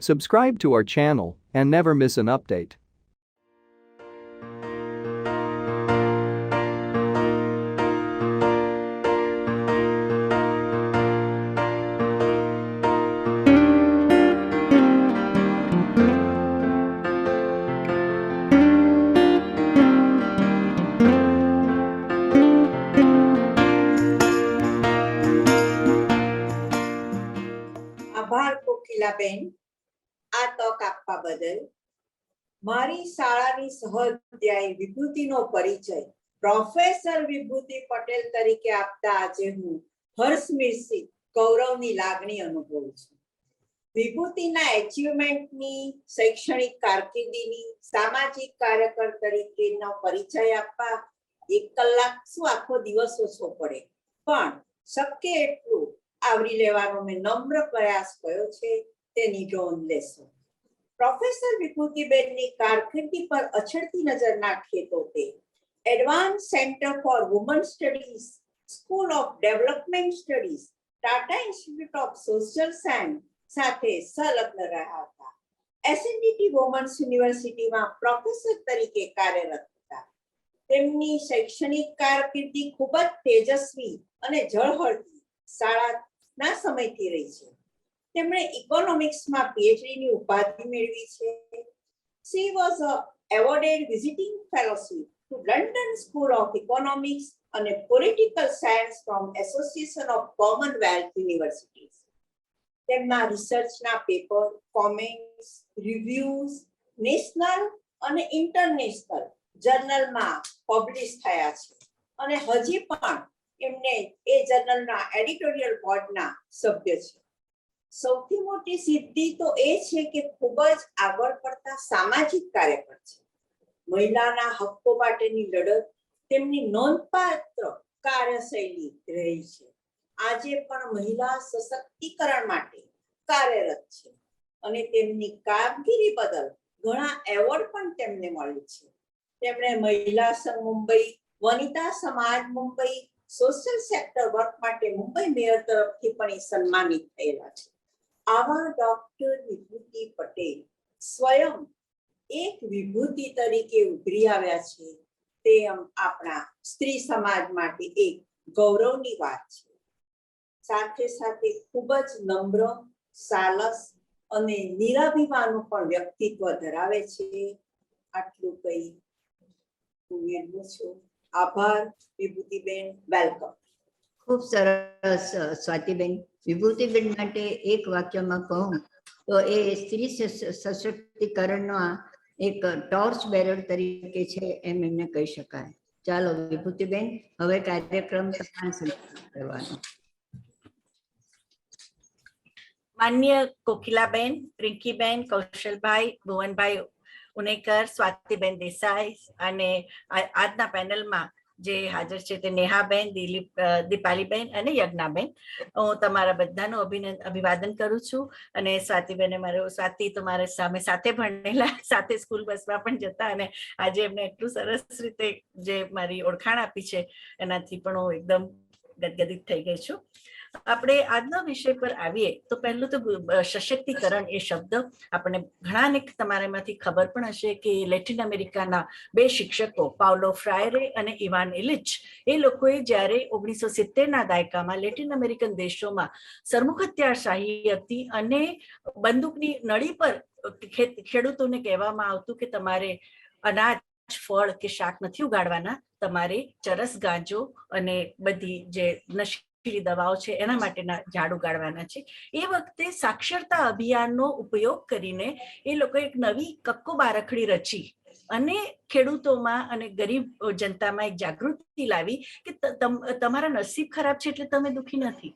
Subscribe to our channel and never miss an update. આભાર કોકિલાબેન, આ તક આપવા બદલ. મારી શાળાની સહઅધ્યાયી વિભૂતિનો પરિચય પ્રોફેસર વિભૂતિ પટેલ તરીકે આપતા આજે હું હર્ષમિશ્રિત ગૌરવની લાગણી અનુભવું છું. વિભૂતિના એચિવમેન્ટની, શૈક્ષણિક કારકિર્દીની, સામાજિક કાર્યકર તરીકેનો પરિચય આપવા 1 કલાક શું આખો દિવસ ઓછો પડે, પણ શક્ય એટલું આવરી લેવાનો મેં નમ્ર પ્રયાસ કર્યો છે, તેની નોંધ લેશો. પ્રોફેસર વિભૂતિબેનની કારકિર્દી પર અછડતી નજર નાખીએ તો તે advance centre for woman studies, school of development studies, Tata institute of social science સાથે સંલગ્ન રહ્યા હતા. એસએનડીટી વુમન્સ યુનિવર્સિટીમાં પ્રોફેસર તરીકે કાર્યરત હતા. તેમની શૈક્ષણિક કારકિર્દી ખૂબ જ તેજસ્વી અને ઝળહળતી શાળાના સમયથી રહી છે. તેમણે ઇકોનોમિક્સમાં પીએચડીની ઉપાધિ મેળવી છે. She was awarded visiting fellowship to London School of Economics અને Political Science from Association of Commonwealth Universities. તેમના રિસર્ચના પેપર, કોમેન્ટ્સ, રિવ્યુઝ નેશનલ અને ઇન્ટરનેશનલ જર્નલમાં પબ્લિશ થયા છે અને હજી પણ એમને એ જર્નલના એડિટોરિયલ બોર્ડના સભ્ય છે. સૌથી મોટી સિદ્ધિ તો એ છે કે ખૂબ જ આગળ પડતા સામાજિક કાર્યકર છે. મહિલાના હક્કો માટેની લડત તેમની નોંધપાત્ર કાર્યશૈલી રહી છે. આજે પણ મહિલા સશક્તિકરણ માટે કાર્યરત છે અને તેમની કામગીરી બદલ ઘણા એવોર્ડ પણ તેમને મળે છે. તેમણે મહિલા સંઘ મુંબઈ, વનિતા સમાજ મુંબઈ, સોશિયલ સેક્ટર વર્ક માટે મુંબઈ મેયર તરફથી પણ સન્માનિત થયેલા છે. આવા ડોક્ટર વિભૂતિ પટેલ સ્વયં એક વિભૂતિ તરીકે ઉભરી આવ્યા છે, તે આપણા સ્ત્રી સમાજ માટે એક ગૌરવની વાત છે. સાથે સાથે ખૂબ જ નમ્ર, સાલસ અને નિરાભિમાનનું પણ વ્યક્તિત્વ ધરાવે છે. આટલું કહી હું વિરમું છું. આભાર વિભૂતિબેન, વેલકમ. ખૂબ સરસ સ્વાતિબેન. વિભૂતિબેન માટે એક વાક્યમાં કહું તો એ સ્ત્રી સશક્તિકરણનો એક ટોર્ચ બેરર તરીકે છે એમ એમને કહી શકાય. ચાલો વિભૂતિબેન, હવે કાર્યક્રમ કરવાનો. માન્ય કોકિલાબેન, રિંકીબેન, કૌશલભાઈ, ભુવનભાઈ ઉનેકર, સ્વાતિબેન દેસાઈ અને આજના પેનલમાં જે હાજર છે તે નેહાબેન, દીપાલીબેન અને યજ્ઞાબેન, હું તમારા બધાનું અભિવાદન કરું છું. અને સ્વાતિબેને સ્વાતિ તો મારા સામે સાથે ભણેલા, સાથે સ્કૂલ બસમાં પણ જતા અને આજે એમને એટલું સરસ રીતે જે મારી ઓળખાણ આપી છે એનાથી પણ હું એકદમ ગદગદિત થઈ ગઈ છું. આપણે આજના વિષય પર આવીએ તો પહેલું તો સશક્તિકરણ એ શબ્દ આપણે ઘણાને તમારામાંથી ખબર પણ હશે કે લેટિન અમેરિકાના 2 શિક્ષકો પાઉલો ફ્રાયરે અને ઇવાન ઇલિચ, એ લોકોએ જ્યારે 1970ના દાયકામાં લેટિન અમેરિકન દેશોમાં સરમુખ હત્યાશાહી હતી અને બંદૂકની નળી પર ખેડૂતોને કહેવામાં આવતું કે તમારે અનાજ, ફળ કે શાક નથી ઉગાડવાના, તમારે ચરસ, ગાંજો અને બધી જે દવાઓ છે એના માટેના ઝાડ ઉગાડવાના છે. એ વખતે સાક્ષરતા અભિયાનનો ઉપયોગ કરીને એ લોકો એક નવી કક્કો બારખડી રચી અને ખેડૂતોમાં અને ગરીબ જનતામાં એક જાગૃતિ લાવી કે તમારા નસીબ ખરાબ છે એટલે તમે દુઃખી નથી,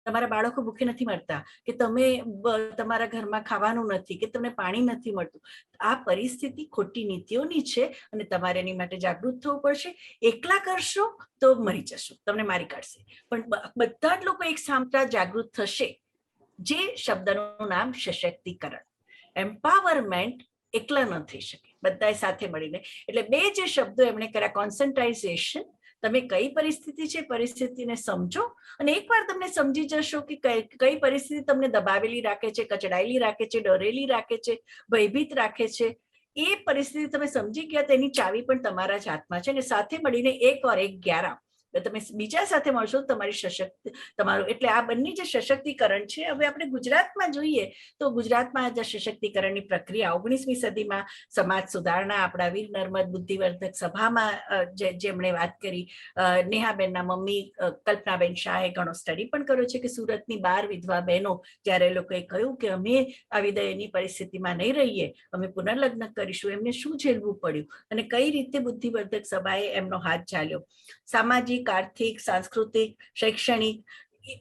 તમારા બાળકો ભૂખે નથી મરતા, કે તમે તમારા ઘરમાં ખાવાનું નથી, કે તમને પાણી નથી મળતું. આ પરિસ્થિતિ ખોટી નીતિઓની છે અને તમારે એની માટે જાગૃત થવું પડશે. એકલા કરશો તો મરી જશો, તમને મારી કાઢશે. પણ બધા જ લોકો એક સામટા જાગૃત થશે, જે શબ્દનું નામ સશક્તિકરણ. એમ્પાવરમેન્ટ એકલા ન થઈ શકે, બધા સાથે મળીને. એટલે 2 જે શબ્દો એમણે કર્યા, કોન્સન્ટ્રાઇઝેશન તમે કઈ પરિસ્થિતિ છે પરિસ્થિતિને સમજો, અને એકવાર તમને સમજી જશો કે કઈ પરિસ્થિતિ તમને દબાવેલી રાખે છે, કચડાયેલી રાખે છે, ડરેલી રાખે છે, ભયભીત રાખે છે, એ પરિસ્થિતિ તમે સમજી ગયા તેની ચાવી પણ તમારા જ હાથમાં છે. અને સાથે મળીને 1 और 1 11 તમે બીજા સાથે મળશો તમારી તમારું, એટલે આ બંને જે સશક્તિકરણ છે. હવે આપણે ગુજરાતમાં જોઈએ તો ગુજરાતમાં આ સશક્તિકરણની પ્રક્રિયા 19મી સદીમાં સમાજ સુધારણા આપણા વીર નર્મદ બુદ્ધિવર્ધક સભામાં જેમણે વાત કરી, નેહાબેનના મમ્મી કલ્પનાબેન શાહે ઘણો સ્ટડી પણ કર્યો છે કે સુરતની 12 વિધવા બહેનો જ્યારે એ લોકોએ કહ્યું કે અમે આવી દયનીય પરિસ્થિતિમાં નહીં રહીએ, અમે પુનર્લગ્ન કરીશું, એમને શું ઝેલવું પડ્યું અને કઈ રીતે બુદ્ધિવર્ધક સભાએ એમનો હાથ ઝાલ્યો. સામાજિક, આર્થિક, સાંસ્કૃતિક, શૈક્ષણિક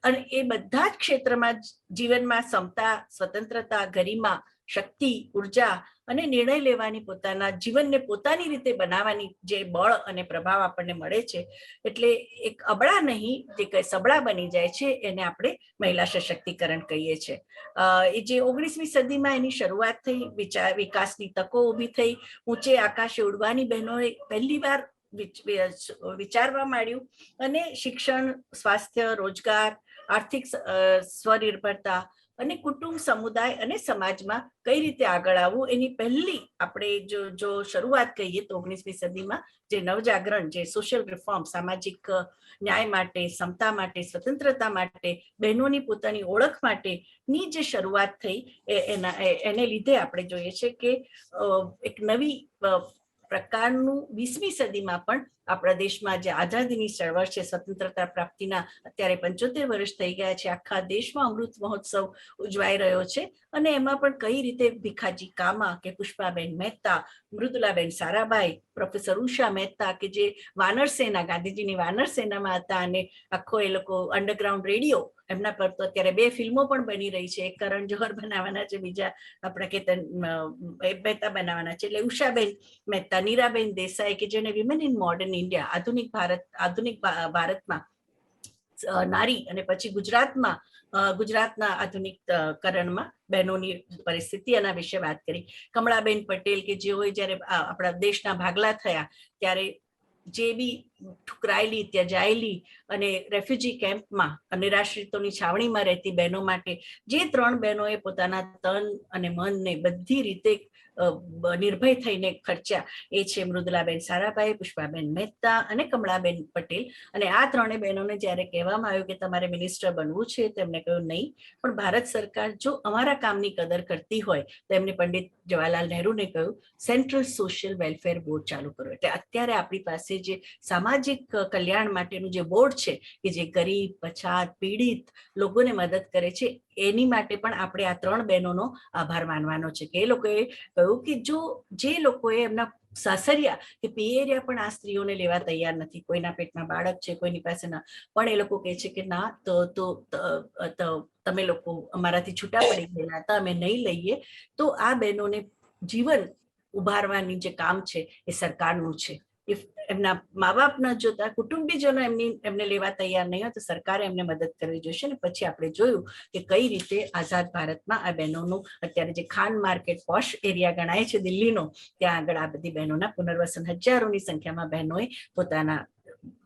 અને એ બધા જ ક્ષેત્રમાં જીવનમાં સમતા, સ્વતંત્રતા, ગરિમા, શક્તિ, ઉર્જા અને નિર્ણય લેવાની પોતાના જીવનને પોતાની રીતે બનાવવાની જે બળ અને પ્રભાવ આપણને મળે છે, એટલે એક અબળા નહીં, જે કઈ સબળા બની જાય છે, એને આપણે મહિલા સશક્તિકરણ કહીએ છીએ. એ જે 19મી સદીમાં એની શરૂઆત થઈ, વિકાસની તકો ઊભી થઈ, ઊંચે આકાશે ઉડવાની બહેનોએ પહેલી વાર વિચારવા માંડ્યું અને શિક્ષણ, સ્વાસ્થ્ય, રોજગાર, આર્થિક સ્વનિર્ભરતા અને કુટુંબ, સમુદાય અને સમાજમાં કઈ રીતે આગળ આવવું એની પહેલી આપણે જો શરૂઆત કહીએ તો 19મી સદીમાં જે નવજાગરણ, જે સોશિયલ રિફોર્મ, સામાજિક ન્યાય માટે, સમતા માટે, સ્વતંત્રતા માટે, બહેનોની પોતાની ઓળખ માટેની જે શરૂઆત થઈ એને લીધે આપણે જોઈએ છે કે એક નવી પ્રકારનું 20મી સદીમાં પણ આપણા દેશમાં જે આઝાદીની ચળવળ છે, સ્વતંત્રતા પ્રાપ્તિના અત્યારે 75 વર્ષ થઈ ગયા છે, આખા દેશમાં અમૃત મહોત્સવ ઉજવાઈ રહ્યો છે. અને એમાં પણ કઈ રીતે ભીખાજી કામા કે પુષ્પાબેન મહેતા, મૃદુલાબેન સારાભાઈ, પ્રોફેસર ઉષા મહેતા કે જે વાનર સેના, ગાંધીજીની વાનર સેનામાં હતા, અને આખો એ લોકો અંડરગ્રાઉન્ડ રેડિયો, એમના પર તો અત્યારે 2 ફિલ્મો પણ બની રહી છે, એક કરણ જોહર બનાવવાના છે, બીજા આપણા કેતન મહેતા બનાવવાના છે. એટલે ઉષાબેન મહેતા, નીરાબેન દેસાઈ કે જેને વિમેન ઇન મોડર્ન ઇન્ડિયા, આધુનિક ભારતમાં નારી, અને પછી ગુજરાતના આધુનિકકરણમાં બહેનોની પરિસ્થિતિ, એના વિશે વાત કરી. કમળાબેન પટેલ કે જેઓએ જ્યારે આપણા દેશના ભાગલા થયા ત્યારે જે બી ઠુકરાયેલી, ત્યજાયેલી અને રેફ્યુજી કેમ્પમાં અને નિરાશ્રિતોની છાવણીમાં રહેતી બહેનો માટે જે 3 બહેનોએ પોતાના તન અને મનને બધી રીતે નિર્ભય થઈને ખર્ચ્યા, એ છે મૃદુલાબેન સારાભાઈ, પુષ્પાબેન મહેતા અને કમળાબેન પટેલ. અને આ 3 બહેનોને જ્યારે કહેવામાં આવ્યું કે તમારે મિનિસ્ટર બનવું છે, તેમને કહ્યું નહીં, પણ ભારત સરકાર જો અમારા કામની કદર કરતી હોય તો એમને પંડિત જવાહરલાલ નહેરુને કહ્યું સેન્ટ્રલ સોશિયલ વેલફેર બોર્ડ ચાલુ કરો. એટલે અત્યારે આપણી પાસે જે સામાજિક કલ્યાણ માટેનું જે બોર્ડ છે કે જે ગરીબ, પછાત, પીડિત લોકોને મદદ કરે છે, એની માટે પણ આપણે આ 3 બહેનોનો આભાર માનવાનો છે કે એ લોકોએ કહ્યું કે જે લોકોએ એમના સાસરિયા કે પિયરિયા પણ આ સ્ત્રીઓને લેવા તૈયાર નથી, કોઈના પેટમાં બાળક છે, કોઈની પાસે ના, પણ એ લોકો કહે છે કે ના, તો તમે લોકો અમારાથી છૂટા પડી ગયેલા હતા, અમે નહીં લઈએ. તો આ બહેનોને જીવન ઉભારવાની જે કામ છે એ સરકારનું છે. એમના મા બાપ ન જોતા, કુટુંબીજનો એમને લેવા તૈયાર નહીં હોય તો સરકારે એમને મદદ કરવી જોઈશે. ને પછી આપણે જોયું કે કઈ રીતે આઝાદ ભારતમાં આ બહેનોનું, અત્યારે જે ખાન માર્કેટ પોશ એરિયા ગણાય છે દિલ્હીનો, ત્યાં આગળ આ બધી બહેનોના પુનર્વસન, હજારોની સંખ્યામાં બહેનોએ પોતાના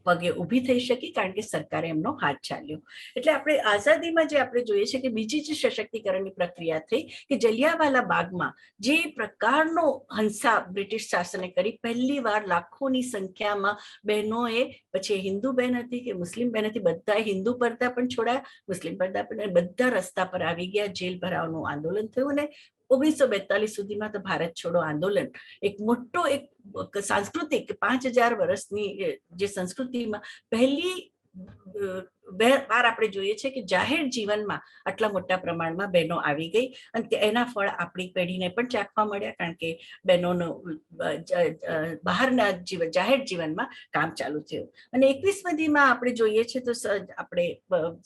પગે ઊભી થઈ શકી, કારણ કે સરકારે એમનો હાથ ચાલ્યો. એટલે આપણે આઝાદીમાં જે આપણે જોઈએ છે કે બીજી જે સશક્તિકરણની પ્રક્રિયા થઈ કે જલિયાવાલા બાગમાં જે પ્રકારનો હંસા બ્રિટિશ શાસને કરી, પહેલી વાર લાખોની સંખ્યામાં બહેનોએ, પછી હિન્દુ બહેન હતી કે મુસ્લિમ બહેન હતી, બધા હિન્દુ પડદા પણ છોડ્યા, મુસ્લિમ પડદા પણ, બધા રસ્તા પર આવી ગયા, જેલ ભરાવનું આંદોલન થયું. અને 1942 સુધીમાં તો ભારત છોડો આંદોલન એક મોટો એક સાંસ્કૃતિક 5000 વર્ષની જે સંસ્કૃતિમાં પહેલી વાર આપણે જોઈએ છે કે જાહેર જીવનમાં આટલા મોટા પ્રમાણમાં બહેનો આવી ગઈ. અને એના ફળ આપણી પેઢીને પણ ચાખવા મળ્યા, કારણ કે બહેનોનું બહારના જાહેર જીવનમાં કામ ચાલુ થયું. અને 21મી સદીમાં આપણે જોઈએ છે તો આપણે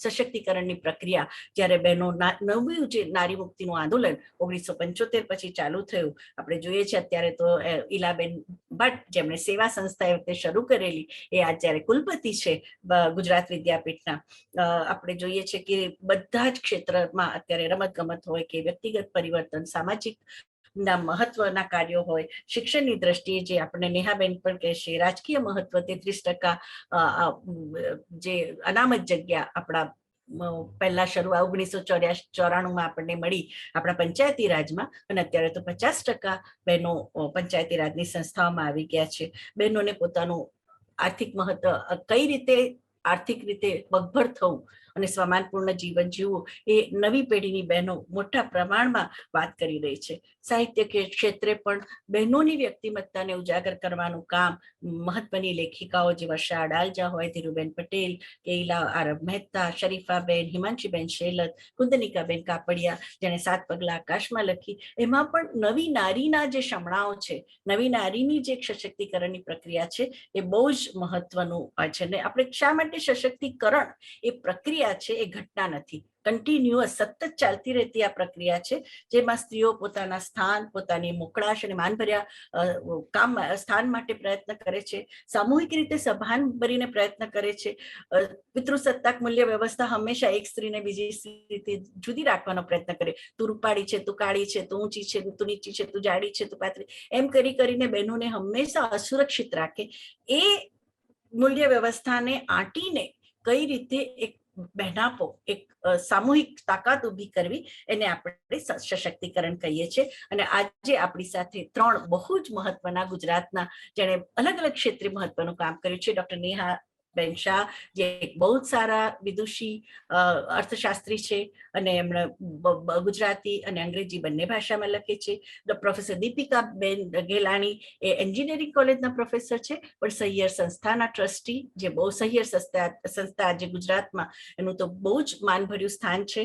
સશક્તિકરણની પ્રક્રિયા, જ્યારે બહેનો નવું જે નારી મુક્તિનું આંદોલન 1975 પછી ચાલુ થયું, આપણે જોઈએ છે અત્યારે તો ઈલાબેન ભટ્ટ, જેમણે સેવા સંસ્થા એ વખતે શરૂ કરેલી, એ આજ જ્યારે કુલપતિ છે ગુજરાત વિદ્યાપીઠના. આપણે જોઈએ છે કે બધા જ ક્ષેત્રમાં અત્યારે રમત ગમત હોય કે વ્યક્તિગત પરિવર્તન, સામાજિક ના મહત્વના કાર્યો હોય, શિક્ષણની દ્રષ્ટિએ જે આપણે નેહાબેન પણ કહેશે, રાજકીય મહત્વ 33% જે અનામત જગ્યા આપણા પહેલા શરૂઆત 1994 આપણને મળી આપણા પંચાયતી રાજમાં, અને અત્યારે તો 50% બહેનો પંચાયતી રાજની સંસ્થાઓમાં આવી ગયા છે. બહેનોને પોતાનું આર્થિક મહત્વ, કઈ રીતે આર્થિક રીતે પગભર થવું અને સ્વમાનપૂર્ણ જીવન જીવવું એ નવી પેઢીની બહેનો મોટા પ્રમાણમાં વાત કરી રહી છે. સાહિત્ય ક્ષેત્રે પણ બહેનોની વ્યક્તિમત્તાને ઉજાગર કરવાનું કામ મહત્વની લેખિકાઓ જેવા વર્ષા અડાલજા હોય, ધીરુબેન પટેલ, કેઈલા આરબ મહેતા, શરીફાબેન, હિમાંશીબેન શેલત, કુંદનિકાબેન કાપડિયા, જેણે 7 પગલા આકાશમાં લખી, એમાં પણ નવી નારીના જે શમણાઓ છે, નવી નારીની જે સશક્તિકરણની પ્રક્રિયા છે એ બહુ જ મહત્વનું છે. ને આપણે શા માટે સશક્તિકરણ એ પ્રક્રિયા છે, એ ઘટના નથી, કન્ટિન્યુઅસ સતત ચાલતી રહેતી આ પ્રક્રિયા છે, જેમાં સ્ત્રીઓ પોતાના સ્થાન, પોતાની મોકળાશ અને માનભર્યા સ્થાન માટે પ્રયત્ન કરે છે, સામૂહિક રીતે સભાન ભરીને પ્રયત્ન કરે છે. પિતૃસત્તાક મૂલ્ય વ્યવસ્થા હંમેશા એક સ્ત્રીને બીજી સ્ત્રીથી જુદી રાખવાનો પ્રયત્ન કરે. તું રૂપાળી છે, તું કાળી છે, તું ઊંચી છે, તું નીચી છે, તું જાડી છે, તું પાતળી, એમ કરીને બહેનોને હંમેશા અસુરક્ષિત રાખે. એ મૂલ્ય વ્યવસ્થાને આંટીને કઈ રીતે એક બહેનાપો, એક સામૂહિક તાકાત ઊભી કરવી, એને આપણે સશક્તિકરણ કહીએ છીએ. અને આજે આપણી સાથે 3 બહુ જ મહત્વના ગુજરાતના, જેણે અલગ અલગ ક્ષેત્રે મહત્વનું કામ કર્યું છે, ડોક્ટર નેહાબેન શાહ, જે બહુ જ સારા વિદુષી અર્થશાસ્ત્રી છે અને એમણે ગુજરાતી અને અંગ્રેજી બંને ભાષામાં લખે છે. પ્રોફેસર દીપિકાબેન ગેલાણી એ એન્જિનિયરિંગ કોલેજના પ્રોફેસર છે, પણ સહિયર સંસ્થાના ટ્રસ્ટી, જે બહુ સહિયર સંસ્થા આજે ગુજરાતમાં એનું તો બહુ જ માનભર્યું સ્થાન છે,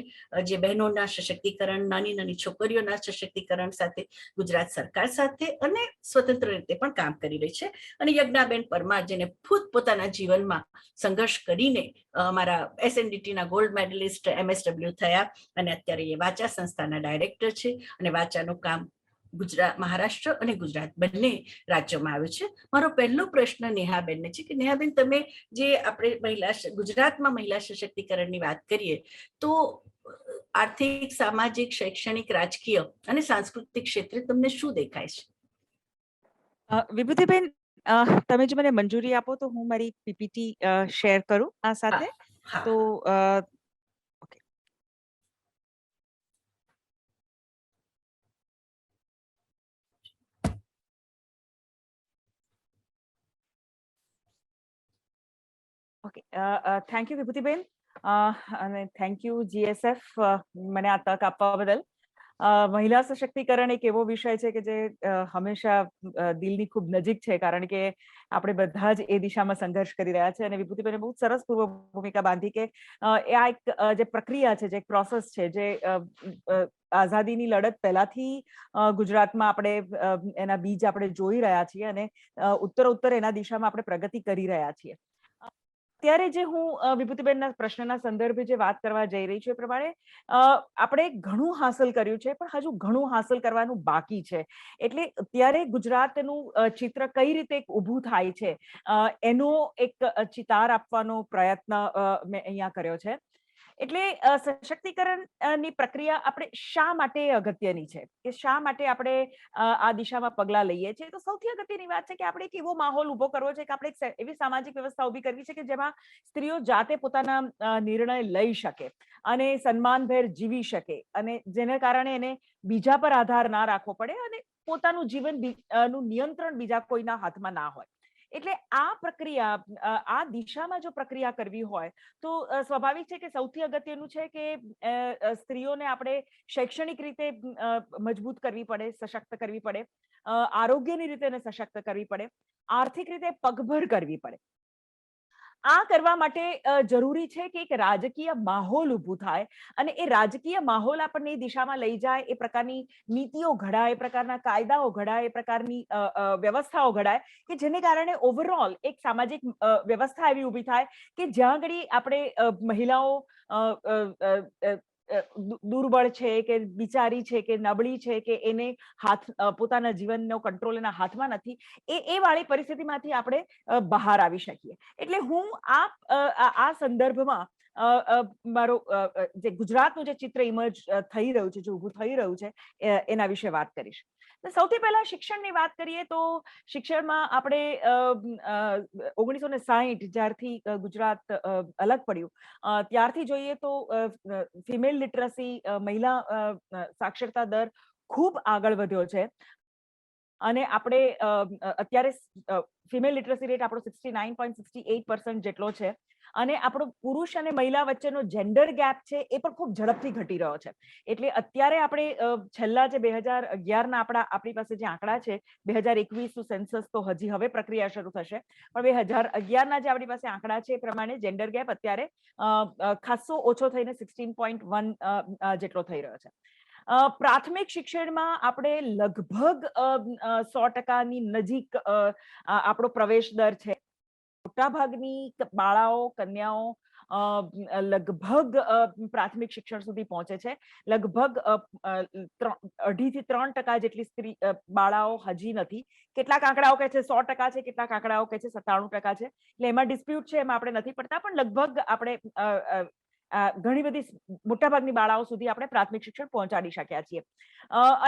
જે બહેનોના સશક્તિકરણ, નાની નાની છોકરીઓના સશક્તિકરણ સાથે ગુજરાત સરકાર સાથે અને સ્વતંત્ર રીતે પણ કામ કરી રહી છે. અને યજ્ઞાબેન પરમાર, જેને પોતાના જીવનમાં સંઘર્ષ કરીને અમારા SNDT ગોલ્ડ મેડલિસ્ટ MSW થયા અને અત્યારે એ વાચા સંસ્થાના ડાયરેક્ટર છે, અને વાચાનું કામ ગુજરાત, મહારાષ્ટ્ર અને ગુજરાત બંને રાજ્યોમાં આવ્યું છે. મારો પહેલો પ્રશ્ન નેહાબેનને છે કે નેહાબેન, તમે જે આપણે ગુજરાતમાં મહિલા સશક્તિકરણની વાત કરીએ તો આર્થિક, સામાજિક, શૈક્ષણિક, રાજકીય અને સાંસ્કૃતિક ક્ષેત્રે તમને શું દેખાય છે? વિભૂતિબેન, તમે જો મને મંજૂરી આપો તો હું મારી PPT શેર કરું આ સાથે. તો ઓકે, થેન્ક યુ વિભૂતિબેન, અને થેન્ક યુ GSF મને આ તક આપવા બદલ. મહિલા સશક્તિકરણ એક એવો વિષય છે કે જે હંમેશા દિલની ખૂબ નજીક છે, કારણ કે આપણે બધા જ એ દિશામાં સંઘર્ષ કરી રહ્યા છે. અને વિભૂતિબેને બહુ સરસ પૂર્વ ભૂમિકા બાંધી કે આ એક જે પ્રક્રિયા છે, જે એક પ્રોસેસ છે, જે આઝાદીની લડત પહેલાથી ગુજરાતમાં આપણે એના બીજ આપણે જોઈ રહ્યા છીએ, અને ઉત્તરોત્તર એના દિશામાં આપણે પ્રગતિ કરી રહ્યા છીએ. અત્યારે જે હું વિભૂતિબેનના પ્રશ્નના સંદર્ભે જે વાત કરવા જઈ રહી છું એ પ્રમાણે આપણે ઘણું હાંસલ કર્યું છે, પણ હજુ ઘણું હાંસલ કરવાનું બાકી છે. એટલે ત્યારે ગુજરાતનું ચિત્ર કઈ રીતે ઊભું થાય છે એનો એક ચિતાર આપવાનો પ્રયત્ન મેં અહીંયા કર્યો છે. એટલે સશક્તિકરણની પ્રક્રિયા આપણે શા માટે અગત્યની છે, કે શા માટે આપણે આ દિશામાં પગલાં લઈએ છીએ? તો સૌથી અગત્યની વાત છે કે આપણે એક એવો માહોલ ઉભો કરવો છે કે આપણે એક એવી સામાજિક વ્યવસ્થા ઊભી કરવી છે કે જેમાં સ્ત્રીઓ જાતે પોતાના નિર્ણય લઈ શકે અને સન્માનભેર જીવી શકે, અને જેને કારણે એને બીજા પર આધાર ના રાખવો પડે અને પોતાનું જીવન નું નિયંત્રણ બીજા કોઈના હાથમાં ના હોય. એટલે આ પ્રક્રિયા, આ દિશામાં જો પ્રક્રિયા કરવી હોય તો સ્વાભાવિક છે કે સૌથી અગત્યનું છે કે સ્ત્રીઓને આપણે શૈક્ષણિક રીતે મજબૂત કરવી પડે, સશક્ત કરવી પડે, આરોગ્યની રીતે એને સશક્ત કરવી પડે, આર્થિક રીતે પગભર કરવી પડે. આ કરવા માટે જરૂરી છે કે એક રાજકીય માહોલ ઊભું થાય, અને એ રાજકીય માહોલ આપણને એ દિશામાં લઈ જાય, એ પ્રકારની નીતિઓ ઘડાય, એ પ્રકારના કાયદાઓ ઘડાય, એ પ્રકારની વ્યવસ્થાઓ ઘડાય કે જેને કારણે ઓવરઓલ એક સામાજિક વ્યવસ્થા એવી ઊભી થાય કે જ્યાં આગળ આપણે મહિલાઓ દુર્બળ છે કે બિચારી છે કે નબળી છે કે એને પોતાના જીવનનો કંટ્રોલ એના હાથમાં નથી, એ વાળી પરિસ્થિતિમાંથી આપણે બહાર આવી શકીએ. એટલે હું આ સંદર્ભમાં મારો જે ગુજરાતનું જે ચિત્ર ઇમર્જ થઈ રહ્યું છે, જે ઊભું થઈ રહ્યું છે, એના વિશે વાત કરીશ. સૌથી પહેલા શિક્ષણની વાત કરીએ તો શિક્ષણમાં આપણે 1960 જ્યારથી ગુજરાત અલગ પડ્યું ત્યારથી જોઈએ તો ફિમેલ લિટરસી મહિલા સાક્ષરતા દર ખૂબ આગળ વધ્યો છે અને આપણે અત્યારે ફિમેલ લિટરસી રેટ આપણો 69.68% જેટલો છે અને આપણો પુરુષ અને મહિલા વચ્ચેનો જેન્ડર ગેપ છે એ પણ ખૂબ ઝડપથી ઘટી રહ્યો છે. એટલે અત્યારે આપણે છેલ્લા જે 2011ના આપણી પાસે જે આંકડા છે 2021નું સેન્સસ તો હજી હવે પ્રક્રિયા શરૂ થશે પણ 2011ના જે આપણી પાસે આંકડા છે એ પ્રમાણે જેન્ડર ગેપ અત્યારે ખાસો ઓછો થઈને 16.1 જેટલો થઈ રહ્યો છે. પ્રાથમિક શિક્ષણમાં આપણે લગભગ 100%ની નજીક આપણો પ્રવેશ દર છે. મોટાભાગની બાળાઓ કન્યાઓ લગભગ પ્રાથમિક શિક્ષણ સુધી પહોંચે છે. લગભગ 2.5 થી 3% જેટલી સ્ત્રી બાળાઓ હજી નથી. કેટલાક આંકડાઓ કહે છે 100% છે, કેટલાક આંકડાઓ કહે છે 97% છે. એટલે એમાં ડિસ્પ્યુટ છે, એમાં આપણે નથી પડતા, પણ લગભગ આપણે ઘણી બધી મોટાભાગની બાળાઓ સુધી આપણે પ્રાથમિક શિક્ષણ પહોંચાડી શક્યા છીએ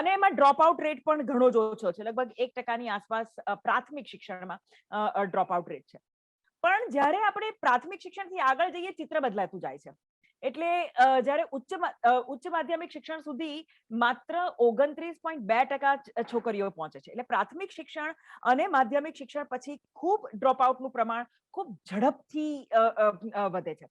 અને એમાં ડ્રોપ આઉટ રેટ પણ ઘણો જ ઓછો છે. લગભગ 1%ની આસપાસ પ્રાથમિક શિક્ષણમાં ડ્રોપ આઉટ રેટ છે. પણ જ્યારે આપણે પ્રાથમિક શિક્ષણથી આગળ જઈએ ચિત્ર બદલાતું જાય છે. એટલે જ્યારે ઉચ્ચ માધ્યમિક શિક્ષણ સુધી માત્ર 29.2% છોકરીઓ પહોંચે છે. એટલે પ્રાથમિક શિક્ષણ અને માધ્યમિક શિક્ષણ પછી ખૂબ ડ્રોપ આઉટનું પ્રમાણ ખૂબ ઝડપથી વધે છે.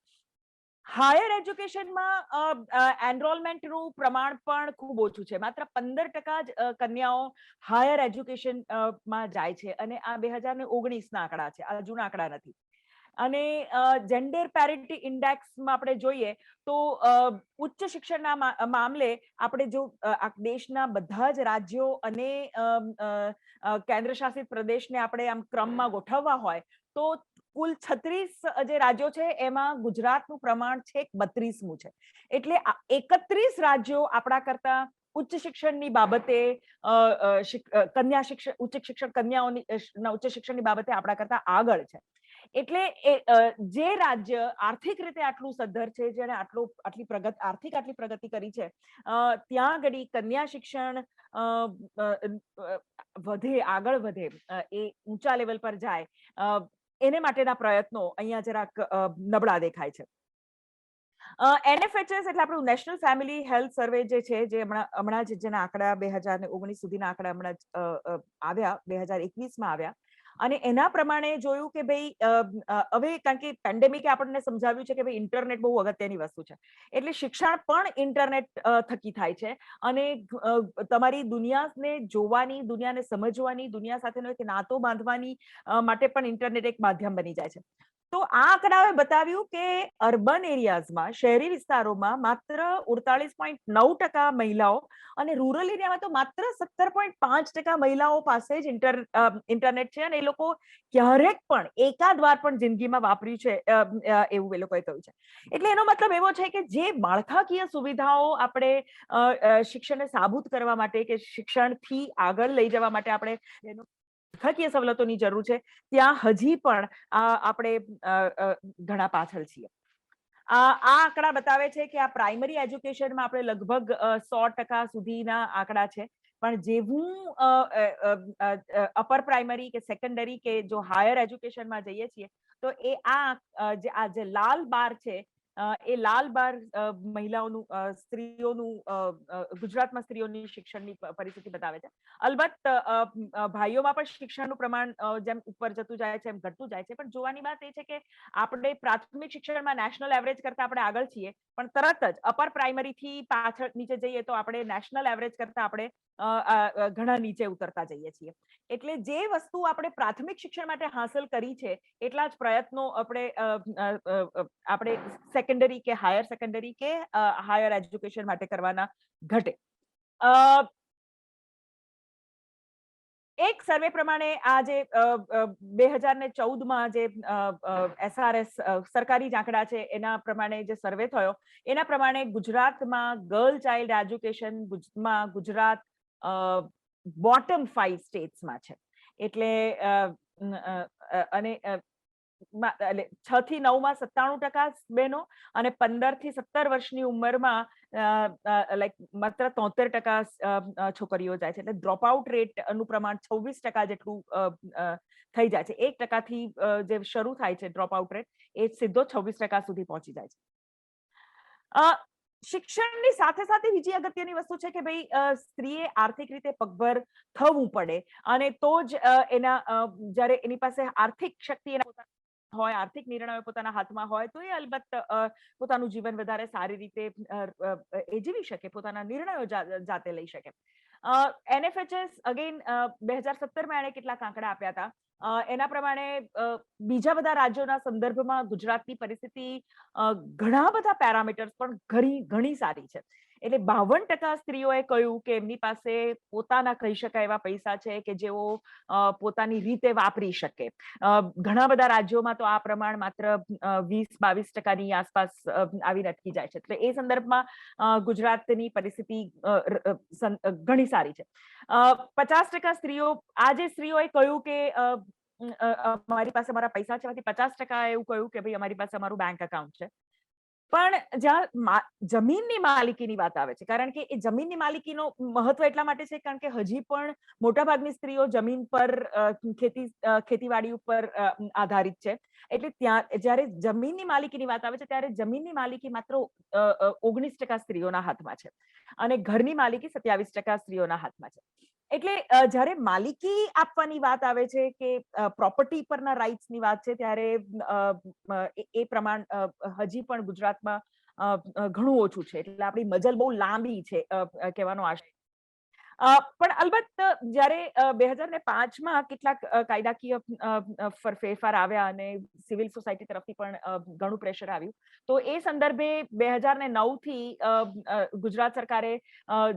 હાયર એજ્યુકેશનમાં એનરોલમેન્ટનું પ્રમાણ પણ ખૂબ ઓછું છે. માત્ર 15% જ કન્યાઓ હાયર એજ્યુકેશનમાં જાય છે અને આ 2019ના આંકડા છે, આ જૂના આંકડા નથી. અને જેન્ડર પેરિટી ઇન્ડેક્સમાં આપણે જોઈએ તો ઉચ્ચ શિક્ષણના મામલે આપણે જો દેશના બધા જ રાજ્યો અને કેન્દ્ર શાસિત પ્રદેશને આપણે આમ ક્રમમાં ગોઠવવા હોય તો કુલ 36 જે રાજ્યો છે એમાં ગુજરાતનું પ્રમાણ છે 32મું છે. એટલે 31 રાજ્યો આપણા કરતા ઉચ્ચ શિક્ષણની બાબતે કન્યા શિક્ષણ ઉચ્ચ શિક્ષણ કન્યાઓની ઉચ્ચ શિક્ષણની બાબતે આપણા કરતા આગળ છે. એટલે જે રાજ્ય આર્થિક રીતે આટલું સદ્ધર છે, જેને આર્થિક પ્રગતિ કરી છે, ત્યાં આગળ કન્યા શિક્ષણ આગળ વધે, એ ઊંચા લેવલ પર જાય, એને માટેના પ્રયત્નો અહીંયા જરાક નબળા દેખાય છે. NFHS એટલે આપણું નેશનલ ફેમિલી હેલ્થ સર્વે જે છે, જે હમણાં જ જેના આંકડા 2019 સુધીના આંકડા હમણાં જ આવ્યા, 2021માં આવ્યા, અને એના પ્રમાણે જોયું કે ભાઈ હવે કારણ કે પેન્ડેમિકે આપણને સમજાવ્યું છે કે ભાઈ ઇન્ટરનેટ બહુ અગત્યની વસ્તુ છે. એટલે શિક્ષણ પણ ઇન્ટરનેટ થકી થાય છે અને તમારી દુનિયાને જોવાની, દુનિયાને સમજવાની, દુનિયા સાથેનો એક નાતો બાંધવાની માટે પણ ઇન્ટરનેટ એક માધ્યમ બની જાય છે. તો આ આંકડાએ બતાવ્યું કે અર્બન એરિયાઝમાં, શહેરી વિસ્તારોમાં માત્ર 48.9% મહિલાઓ અને રૂરલ એરિયામાં તો માત્ર 17.5% મહિલાઓ પાસે જ ઇન્ટરનેટ છે અને એ લોકો ક્યારેક પણ એકાદ વાર પણ જિંદગીમાં વાપર્યું છે એવું એ લોકોએ કહ્યું છે. એટલે એનો મતલબ એવો છે કે જે માળખાકીય સુવિધાઓ આપણે શિક્ષણને સાબૂત કરવા માટે કે શિક્ષણથી આગળ લઈ જવા માટે આપણે માળખાકીય સવલતોની જરૂર છે, ત્યાં હજી પણ આપણે ઘણા પાછળ છીએ. આ આંકડા બતાવે છે કે આ પ્રાઇમરી એજ્યુકેશનમાં આપણે લગભગ 100% સુધીના આંકડા છે, પણ જેવું અપર પ્રાઇમરી કે સેકન્ડરી કે જો હાયર એજ્યુકેશનમાં જઈએ છીએ તો એ આ જે લાલ બાર છે એ લાલ બાર મહિલાઓનું, સ્ત્રીઓનું, ગુજરાતમાં સ્ત્રીઓની શિક્ષણની પરિસ્થિતિ બતાવે છે. અલબત્ત ભાઈઓમાં પણ શિક્ષણનું પ્રમાણ જેમ ઉપર જતું જાય છે એમ ઘટતું જાય છે, પણ જોવાની વાત એ છે કે આપણે પ્રાથમિક શિક્ષણમાં નેશનલ એવરેજ કરતા આપણે આગળ છીએ, પણ તરત જ અપર પ્રાઇમરીથી પાછળ નીચે જઈએ તો આપણે નેશનલ એવરેજ કરતા આપણે ઘણા નીચે ઉતરતા જઈએ છીએ. એટલે જે વસ્તુ આપણે પ્રાથમિક શિક્ષણ માટે હાંસલ કરી છે એટલા જ પ્રયત્નો આપણે સેકન્ડરી કે હાયર સેકન્ડરી કે હાયર એજ્યુકેશન માટે કરવાના ઘટે. એક સર્વે પ્રમાણે આ જે 2014માં જે SRS સરકારી જ આંકડા છે એના પ્રમાણે જે સર્વે થયો એના પ્રમાણે ગુજરાતમાં ગર્લ ચાઇલ્ડ એજ્યુકેશનમાં ગુજરાત બોટમ 5 સ્ટેટ્સમાં છે. એટલે અને એટલે 6 થી 9 માં 97% બહેનો અને 15 થી 17 વર્ષની ઉંમરમાં લાઈક માત્ર 73% છોકરીઓ જાય છે. એટલે ડ્રોપ આઉટ રેટ નું પ્રમાણ 26% જેટલું થઈ જાય છે. 1% થી જે શરૂ થાય છે ડ્રોપ આઉટ રેટ એ સીધો 26% સુધી પહોંચી જાય છે. શિક્ષણની સાથે સાથે બીજી અગત્યની વસ્તુ છે કે ભાઈ સ્ત્રીએ આર્થિક રીતે પગભર થવું પડે અને તો જ એના જ્યારે એની પાસે આર્થિક શક્તિ એના હોય, આર્થિક નિર્ણયો પોતાના હાથમાં હોય તો એ અલબત્ત પોતાનું જીવન વધારે સારી રીતે એ જીવી શકે, પોતાના નિર્ણયો જાતે લઈ શકે. NFHS અગેન 2017માં એણે કેટલાક આંકડા આપ્યા હતા. એના પ્રમાણે બીજા બધા રાજ્યોના સંદર્ભમાં ગુજરાતની પરિસ્થિતિ ઘણા બધા પેરામીટર્સ પણ ઘણી સારી છે. એટલે 52% સ્ત્રીઓએ કહ્યું કે એમની પાસે પોતાના કહી શકાય એવા પૈસા છે કે જેઓ પોતાની રીતે વાપરી શકે. ઘણા બધા રાજ્યોમાં તો આ પ્રમાણ માત્ર 20-22%ની આસપાસ આવીને અટકી જાય છે. એટલે એ સંદર્ભમાં ગુજરાતની પરિસ્થિતિ ઘણી સારી છે. 50% સ્ત્રીઓ, આ જે સ્ત્રીઓએ કહ્યું કે અમારી પાસે મારા પૈસા છે, એમાંથી 50% એવું કહ્યું કે ભાઈ અમારી પાસે અમારું બેંક એકાઉન્ટ છે. પણ જ્યાં જમીનની માલિકીની વાત આવે છે, કારણ કે એ જમીનની માલિકીનો મહત્વ એટલા માટે છે કારણ કે હજી પણ મોટાભાગની સ્ત્રીઓ જમીન પર ખેતીવાડી ઉપર આધારિત છે. એટલે ત્યાં જ્યારે જમીનની માલિકીની વાત આવે છે ત્યારે જમીનની માલિકી માત્ર 19% સ્ત્રીઓના હાથમાં છે અને ઘરની માલિકી 27% સ્ત્રીઓના હાથમાં છે. એટલે જ્યારે માલિકી આપવાની વાત આવે છે કે પ્રોપર્ટી પરના રાઇટ્સની વાત છે ત્યારે એ પ્રમાણ હજી પણ ગુજરાતમાં ઘણું ઓછું છે. એટલે આપણી મજલ બહુ લાંબી છે કહેવાનો આશય. પણ અલબત્ત જ્યારે 2005માં કેટલાક કાયદાકીય ફેરફાર આવ્યા અને સિવિલ સોસાયટી તરફથી પણ ઘણું પ્રેશર આવ્યું, તો એ સંદર્ભે 2009 થી ગુજરાત સરકારે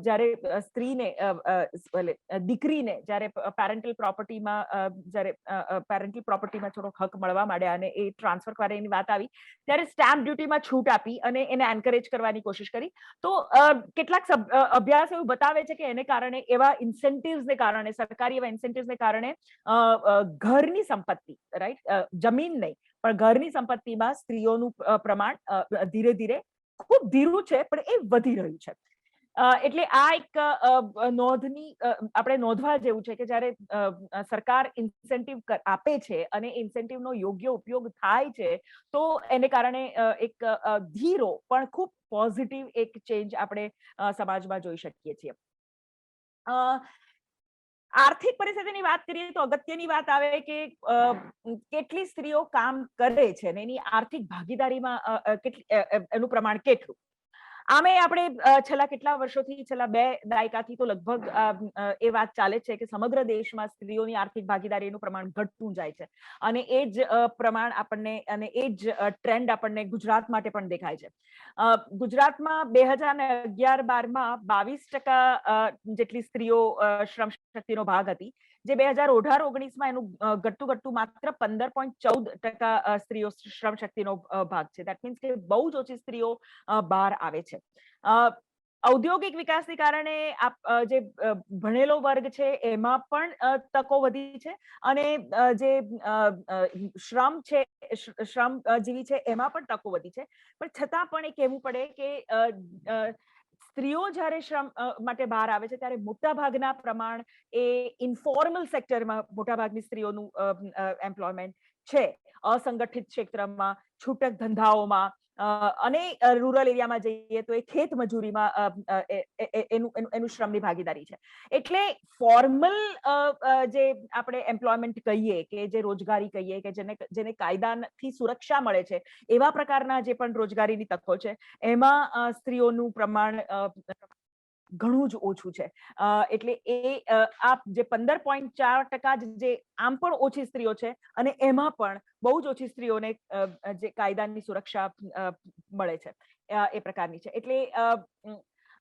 જ્યારે સ્ત્રીને દીકરીને જ્યારે પેરેન્ટલ પ્રોપર્ટીમાં થોડો હક મળવા માંડ્યા અને એ ટ્રાન્સફર કરવાની વાત આવી ત્યારે સ્ટેમ્પ ડ્યુટીમાં છૂટ આપી અને એને એન્કરેજ કરવાની કોશિશ કરી. તો કેટલાક અભ્યાસ એવું બતાવે છે કે એને કારણે એવા ઇન્સેન્ટિવ્સને કારણે, સરકારી એવા ઇન્સેન્ટિવ્સને કારણે ઘરની સંપત્તિ, રાઈટ, જમીન નહીં પણ ઘરની સંપત્તિમાં સ્ત્રીઓનું પ્રમાણ ધીરે ધીરે, ખૂબ ધીરું છે પણ એ વધી રહ્યું છે. એટલે આ એક આપણે નોંધવા જેવું છે કે જ્યારે સરકાર ઇન્સેન્ટિવ આપે છે અને ઇન્સેન્ટિવનો યોગ્ય ઉપયોગ થાય છે તો એને કારણે એક ધીરો પણ ખૂબ પોઝિટિવ એક ચેન્જ આપણે સમાજમાં જોઈ શકીએ છીએ. આર્થિક પરિસ્થિતિની વાત કરીએ તો અગત્યની વાત આવે કે કેટલી સ્ત્રીઓ કામ કરે છે અને એની આર્થિક ભાગીદારીમાં એનું પ્રમાણ કેટલું. આમે આપણે છેલ્લા કેટલા વર્ષોથી, છેલ્લા 2 દાયકાથી તો લગભગ એ વાત ચાલે છે કે સમગ્ર દેશમાં સ્ત્રીઓની આર્થિક ભાગીદારીનું પ્રમાણ ઘટતું જાય છે અને એ જ પ્રમાણ આપણને અને એ જ ટ્રેન્ડ આપણને ગુજરાત માટે પણ દેખાય છે. ગુજરાતમાં 2011-12માં 22% જેટલી સ્ત્રીઓ શ્રમ શક્તિનો ભાગ હતી, જે 2018-19માં એનું ઘટતું માત્ર 15.14% સ્ત્રીઓ શ્રમ શક્તિનો ભાગ છે. દેટ મીન્સ કે બહુ જ ઓછી સ્ત્રીઓ બહાર આવે છે. ઔદ્યોગિક વિકાસને કારણે જે ભણેલો વર્ગ છે એમાં પણ તકો વધી છે અને જે શ્રમજીવી છે એમાં પણ તકો વધી છે. પણ છતાં પણ એ કહેવું પડે કે સ્ત્રીઓ જ્યારે શ્રમ માટે બહાર આવે છે ત્યારે મોટાભાગના પ્રમાણ એ ઇન્ફોર્મલ સેક્ટરમાં મોટાભાગની સ્ત્રીઓનું એમ્પ્લોયમેન્ટ છે. અસંગઠિત ક્ષેત્રમાં, છૂટક ધંધાઓમાં અને રૂરલ એરિયામાં જઈએ તો એ ખેત મજૂરીમાં એનું શ્રમની ભાગીદારી છે. એટલે ફોર્મલ જે આપણે એમ્પ્લોયમેન્ટ કહીએ કે જે રોજગારી કહીએ કે જેને કાયદાથી સુરક્ષા મળે છે એવા પ્રકારના જે પણ રોજગારીની તકો છે એમાં સ્ત્રીઓનું પ્રમાણ ઘણું જ ઓછું છે. એટલે એ આ જે 15.4% જે આમ પણ ઓછી સ્ત્રીઓ છે અને એમાં પણ બહુ જ ઓછી સ્ત્રીઓને જે કાયદાની સુરક્ષા મળે છે એ પ્રકારની છે. એટલે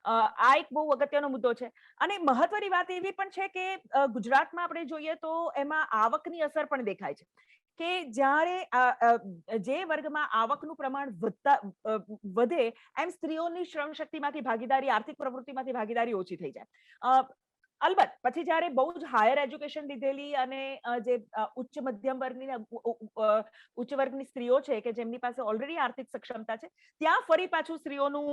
આ એક બહુ અગત્યનો મુદ્દો છે. અને મહત્વની વાત એવી પણ છે કે ગુજરાતમાં આપણે જોઈએ તો એમાં આવકની અસર પણ દેખાય છે કે જ્યારે જે વર્ગમાં આવકનું પ્રમાણ વધે એમ સ્ત્રીઓની શ્રમ શક્તિમાંથી ભાગીદારી, આર્થિક પ્રવૃત્તિમાંથી ભાગીદારી ઓછી થઈ જાય. અલબત્ત પછી જ્યારે બહુ જ હાયર એજ્યુકેશન લીધેલી અને જે ઉચ્ચ મધ્યમ વર્ગની ઉચ્ચ વર્ગની સ્ત્રીઓ છે કે જેમની પાસે ઓલરેડી આર્થિક સક્ષમતા છે, ત્યાં ફરી પાછું સ્ત્રીઓનું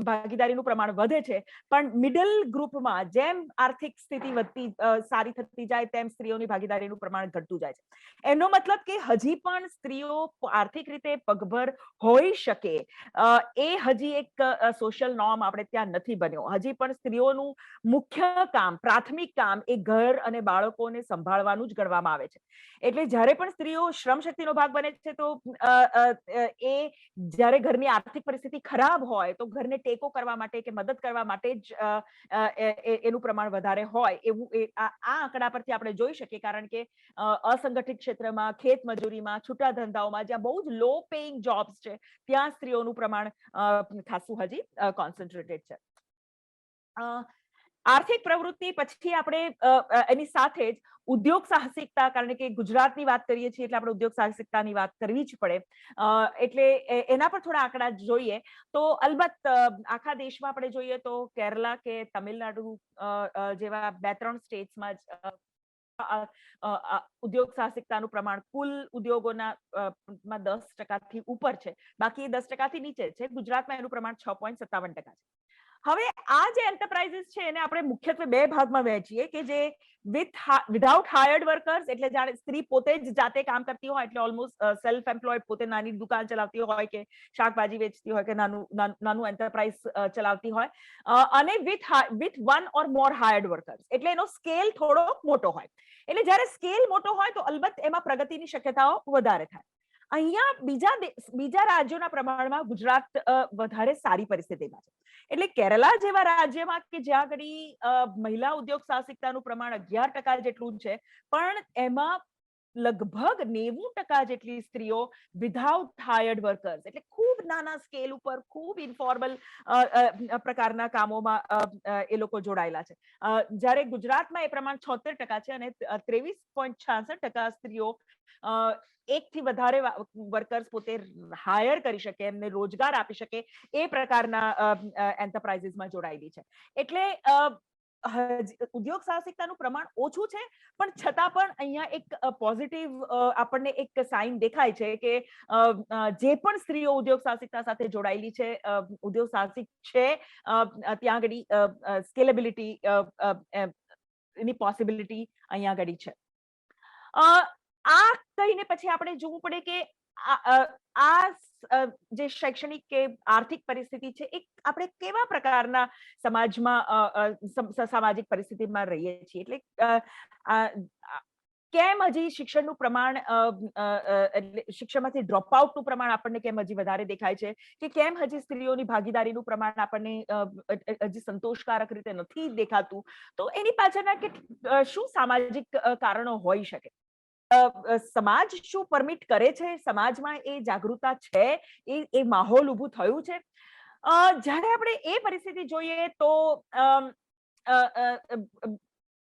ભાગીદારીનું પ્રમાણ વધે છે. પણ મિડલ ગ્રુપમાં જેમ આર્થિક સ્થિતિ વધતી સારી થતી જાય તેમ સ્ત્રીઓની ભાગીદારીનું પ્રમાણ ઘટતું જાય છે. એનો મતલબ કે હજી પણ સ્ત્રીઓ આર્થિક રીતે પગભર હોઈ શકે એ હજી એક સોશિયલ નોર્મ આપણે ત્યાં નથી બન્યો. હજી પણ સ્ત્રીઓનું મુખ્ય કામ, પ્રાથમિક કામ એ ઘર અને બાળકોને સંભાળવાનું જ ગણવામાં આવે છે. એટલે જ્યારે પણ સ્ત્રીઓ શ્રમ શક્તિનો ભાગ બને છે તો એ જ્યારે ઘરની આર્થિક પરિસ્થિતિ ખરાબ હોય તો ઘરને ટેકો કરવા માટે કે મદદ કરવા માટે જ એનું પ્રમાણ વધારે હોય એવું આ આંકડા પરથી આપણે જોઈ શકીએ. કારણ કે અસંગઠિત ક્ષેત્રમાં, ખેત મજૂરીમાં, છૂટા ધંધાઓમાં જ્યાં બહુ જ લો પેઇંગ જોબ્સ છે ત્યાં સ્ત્રીઓનું પ્રમાણ ખાસું હજી કોન્સન્ટ્રેટેડ છે. આર્થિક પ્રવૃત્તિ પછી આપણે એની સાથે જ ઉદ્યોગ સાહસિકતા, કારણ કે ગુજરાતની વાત કરીએ છીએ એટલે આપણે ઉદ્યોગ સાહસિકતાની વાત કરવી જ પડે. એટલે એના પર થોડા આંકડા જોઈએ તો અલબત્ત આખા દેશમાં આપણે જોઈએ તો કેરલા કે તમિલનાડુ જેવા 2-3 સ્ટેટ્સમાં જ ઉદ્યોગ સાહસિકતાનું પ્રમાણ કુલ ઉદ્યોગોના માં 10% ઉપર છે, બાકી 10% નીચે છે. ગુજરાતમાં એનું પ્રમાણ 6.57% છે. હવે આ જે એન્ટરપ્રાઇઝીસ છે એને આપણે મુખ્યત્વે 2 ભાગમાં વહેંચીએ કે જે વિધાઉટ હાયર્ડ વર્કર્સ, એટલે જાણે સ્ત્રી પોતે જ જાતે કામ કરતી હોય, એટલે ઓલમોસ્ટ સેલ્ફ એમ્પ્લોયડ, પોતે નાની દુકાન ચલાવતી હોય કે શાકભાજી વેચતી હોય કે નાનું એન્ટરપ્રાઇઝ ચલાવતી હોય, અને with 1 or more hired workers, એટલે એનો સ્કેલ થોડો મોટો હોય. એટલે જ્યારે સ્કેલ મોટો હોય તો અલબત્ત એમાં પ્રગતિની શક્યતાઓ વધારે થાય. અહીંયા બીજા રાજ્યોના પ્રમાણમાં ગુજરાત વધારે સારી પરિસ્થિતિમાં છે. એટલે કેરલા જેવા રાજ્યમાં કે જ્યાં આગળ મહિલા ઉદ્યોગ સાહસિકતાનું પ્રમાણ 11% જેટલું છે, પણ એમાં લગભગ 90% જેટલી સ્ત્રીઓ વિધાઉટ હાયર્ડ વર્કર્સ, એટલે ખૂબ નાના સ્કેલ ઉપર, ખૂબ ઇન્ફોર્મલ પ્રકારના કામોમાં એ લોકો જોડાયેલા છે. જ્યારે ગુજરાતમાં એ પ્રમાણ 76% છે અને 23.66% સ્ત્રીઓ એકથી વધારે વર્કર્સ પોતે હાયર કરી શકે, એમને રોજગાર આપી શકે એ પ્રકારના એન્ટરપ્રાઇઝીસમાં જોડાયેલી છે. એટલે ઉદ્યોગ સાહસિકતાનું પ્રમાણ ઓછું છે, પણ છતાં પણ અહીંયા એક પોઝિટિવ આપણને એક સાઇન દેખાય છે કે જે પણ સ્ત્રીઓ ઉદ્યોગ સાહસિકતા સાથે જોડાયેલી છે, ઉદ્યોગ સાહસિક છે, ત્યાં આગળ સ્કેલેબિલિટી એની પોસિબિલિટી અહીંયા આગળ છે. આ કહીને પછી આપણે જોવું પડે કે આ જે શૈક્ષણિક કે આર્થિક પરિસ્થિતિ છે એ આપણે કેવા પ્રકારના સામાજિક પરિસ્થિતિમાં રહીએ છીએ. એટલે કેમ હજી શિક્ષણનું પ્રમાણ, શિક્ષણમાંથી ડ્રોપ આઉટનું પ્રમાણ આપણને કેમ હજી વધારે દેખાય છે, કે કેમ હજી સ્ત્રીઓની ભાગીદારીનું પ્રમાણ આપણને હજી સંતોષકારક રીતે નથી દેખાતું, તો એની પાછળના શું સામાજિક કારણો હોઈ શકે? સમાજ શું પરમિટ કરે છે? સમાજમાં એ જાગૃતતા છે? એ માહોલ ઊભું થયું છે? જ્યારે આપણે એ પરિસ્થિતિ જોઈએ તો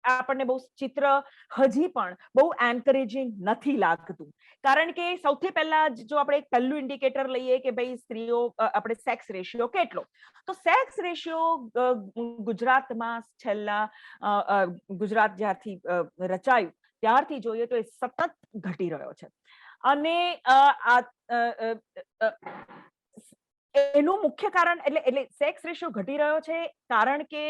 આપણને બહુ ચિત્ર હજી પણ બહુ એન્કરેજિંગ નથી લાગતું. કારણ કે સૌથી પહેલા જો આપણે એક પહેલું ઇન્ડિકેટર લઈએ કે ભાઈ સ્ત્રીઓ, આપણે સેક્સ રેશિયો કેટલો, તો સેક્સ રેશિયો ગુજરાતમાં છેલ્લા ગુજરાત જ્યારથી રચાયું ત્યારથી જોઈએ તો એ સતત ઘટી રહ્યો છે. અને એનું મુખ્ય કારણ, એટલે સેક્સ રેશિયો ઘટી રહ્યો છે કારણ કે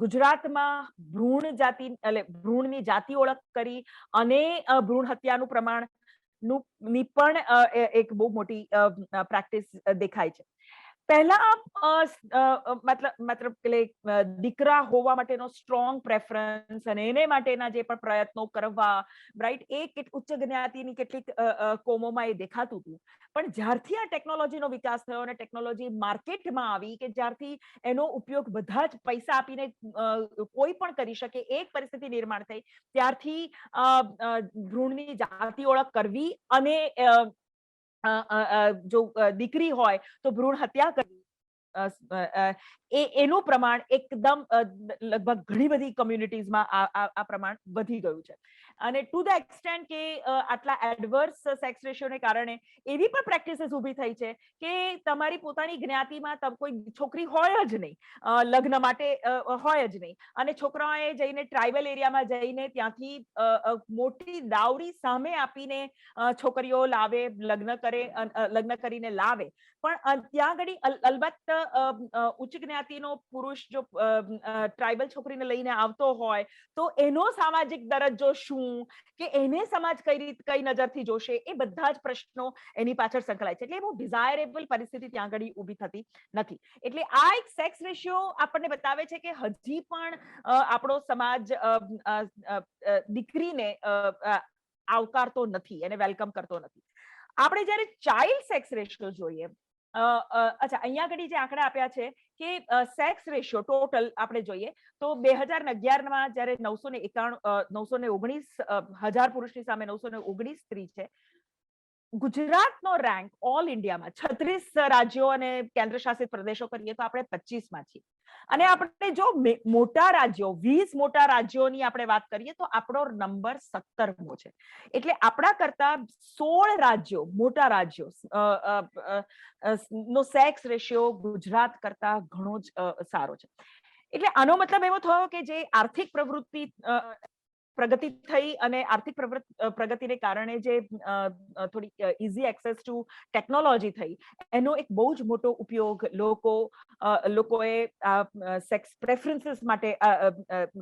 ગુજરાતમાં ભ્રૂણની જાતિ ઓળખ કરી અને ભ્રૂણ હત્યાનું પ્રમાણ ની પણ એક બહુ મોટી પ્રેક્ટિસ દેખાય છે. પહેલા મતલબ દીકરા હોવા માટેનો સ્ટ્રોંગ પ્રેફરન્સ અને એને માટેના જે પણ પ્રયત્નો કરવા, રાઈટ, એ ઉચ્ચ જ્ઞાતિની કેટલીક કોમોમાં એ દેખાતું હતું. પણ જ્યારથી આ ટેકનોલોજીનો વિકાસ થયો અને ટેકનોલોજી માર્કેટમાં આવી, કે જ્યારથી એનો ઉપયોગ બધા જ પૈસા આપીને કોઈ પણ કરી શકે, એક પરિસ્થિતિ નિર્માણ થઈ, ત્યારથી ભ્રૂણની જાતિ ઓળખ કરવી અને જો દીકરી હોય તો ભ્રૂણ હત્યા કરવી, એનું પ્રમાણ એકદમ લગભગ ઘણી બધી કમ્યુનિટીઝમાં આ પ્રમાણ વધી ગયું છે. અને ટુ ધ એક્સટેન્ટ કે આટલા એડવર્સ સેક્સ રેશિયોને કારણે એવી પણ પ્રેક્ટિસીસ ઊભી થઈ છે કે તમારી પોતાની જ્ઞાતિમાં કોઈ છોકરી હોય જ નહીં, લગ્ન માટે હોય જ નહીં, અને છોકરાઓએ જઈને ટ્રાઇબલ એરિયામાં જઈને ત્યાંથી મોટી દાવરી સામે આપીને છોકરીઓ લાવે, લગ્ન કરીને લાવે. પણ ત્યાં આગળ અલબત્ત ઉચ્ચ જ્ઞાતિનો પુરુષ જો ટ્રાઇબલ છોકરીને લઈને આવતો હોય તો એનો સામાજિક દરજ્જો શું, કે એને સમાજ કઈ નજરથી જોશે, એ બધા જ પ્રશ્નો એની પાછળ સંકળાય છે. એટલે બહુ ડિઝાયરેબલ પરિસ્થિતિ ત્યાં આગળ ઊભી થતી નથી. એટલે આ એક સેક્સ રેશિયો આપણને બતાવે છે કે હજી પણ આપણો સમાજ દીકરીને આવકારતો નથી, એને વેલકમ કરતો નથી. આપણે જ્યારે ચાઇલ્ડ સેક્સ રેશિયો જોઈએ, અચ્છા, અહીંયા આગળ જે આંકડા આપ્યા છે કે સેક્સ રેશિયો ટોટલ આપણે જોઈએ તો 2011માં જ્યારે 919 હજાર પુરુષની સામે 919 સ્ત્રી છે. ગુજરાતનો રેન્ક ઓલ ઇન્ડિયામાં 36 રાજ્યો અને કેન્દ્ર શાસિત પ્રદેશો કરીએ તો આપણે 25માં છીએ. અને આપણે જો મોટા રાજ્યો 20 મોટા રાજ્યોની આપણે વાત કરીએ તો આપણો નંબર 17મો છે. એટલે આપણા કરતા 16 રાજ્યો, મોટા રાજ્યો નો સેક્સ રેશિયો ગુજરાત કરતા ઘણો જ સારો છે. એટલે આનો મતલબ એવો થયો કે જે આર્થિક પ્રગતિ થઈ અને આર્થિક પ્રગતિને કારણે જે થોડી ઇઝી એક્સેસ ટુ ટેકનોલોજી થઈ, એનો એક બહુ જ મોટો ઉપયોગ લોકોએ સેક્સ પ્રેફરન્સીસ માટે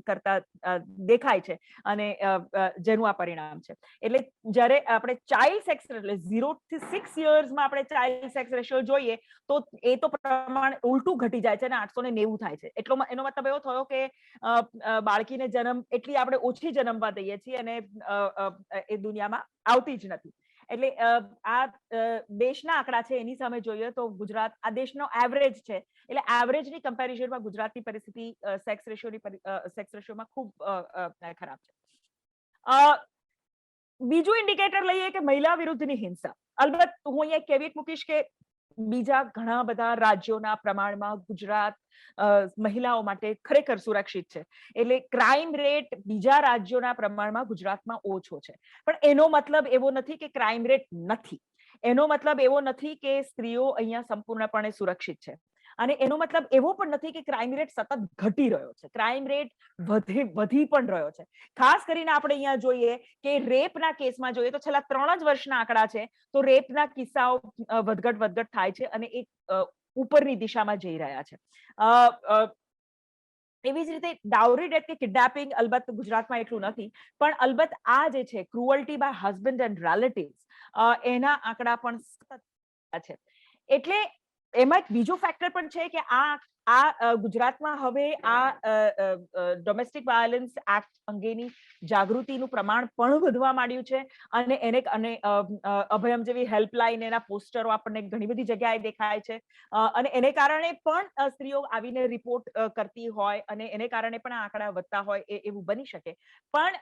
કરતા દેખાય છે, અને જેનું આ પરિણામ છે. એટલે જ્યારે આપણે ચાઇલ્ડ સેક્સ, એટલે 0 થી 6 યર્સમાં આપણે ચાઇલ્ડ સેક્સ રેશિયો જોઈએ તો એ તો પ્રમાણ ઉલટું ઘટી જાય છે અને 890 થાય છે. એનો મતલબ એવો થયો કે બાળકીને જન્મ એટલી આપણે ઓછી જન્મવા દઈએ છીએ અને એ દુનિયામાં આવતી જ નથી. એટલે આ દેશના આંકડા છે એની સામે જોઈએ તો ગુજરાત આ દેશનો એવરેજ છે. એટલે એવરેજની કમ્પેરિઝનમાં ગુજરાતની પરિસ્થિતિ સેક્સ રેશિયોમાં ખૂબ ખરાબ છે. બીજું ઇન્ડિકેટર લઈએ કે મહિલા વિરુદ્ધની હિંસા. અલબત્ત હું અહીંયા કેવેટ મૂકીશ કે બીજા ઘણા બધા રાજ્યોના પ્રમાણમાં ગુજરાત મહિલાઓ માટે ખરેખર સુરક્ષિત છે. એટલે ક્રાઇમ રેટ બીજા રાજ્યોના પ્રમાણમાં ગુજરાતમાં ઓછો છે. પણ એનો મતલબ એવો નથી કે ક્રાઇમ રેટ નથી. એનો મતલબ એવો નથી કે સ્ત્રીઓ અહીંયા સંપૂર્ણપણે સુરક્ષિત છે. અને એનો મતલબ એવો પણ નથી કે ક્રાઇમ રેટ સતત ઘટી રહ્યો છે. ક્રાઇમ રેટ વધી પણ રહ્યો છે. ખાસ કરીને આપણે અહીંયા જોઈએ કે રેપના કેસમાં જોઈએ તો છેલ્લા 3 જ વર્ષના આંકડા છે તો રેપના કિસ્સાઓ વધઘટ થાય છે અને એક ઉપરની દિશામાં જઈ રહ્યા છે. એવી જ રીતે ડાઉરી ડેથ કે કિડનેપિંગ અલબત્ત ગુજરાતમાં એટલું નથી, પણ અલબત્ત આ જે છે cruelty by husband and relatives, એના આંકડા પણ સતત છે. એટલે એમાં એક બીજો ફેક્ટર પણ છે કે આ ગુજરાતમાં હવે આ ડોમેસ્ટિક વાયોલન્સ એક્ટ અંગેની જાગૃતિનું પ્રમાણ પણ વધવા માંડ્યું છે. અને અભયમ જેવી હેલ્પલાઇન, એના પોસ્ટરો આપણને ઘણી બધી જગ્યાએ દેખાય છે. અને એને કારણે પણ સ્ત્રીઓ આવીને રિપોર્ટ કરતી હોય અને એને કારણે પણ આ આંકડા વધતા હોય એવું બની શકે. પણ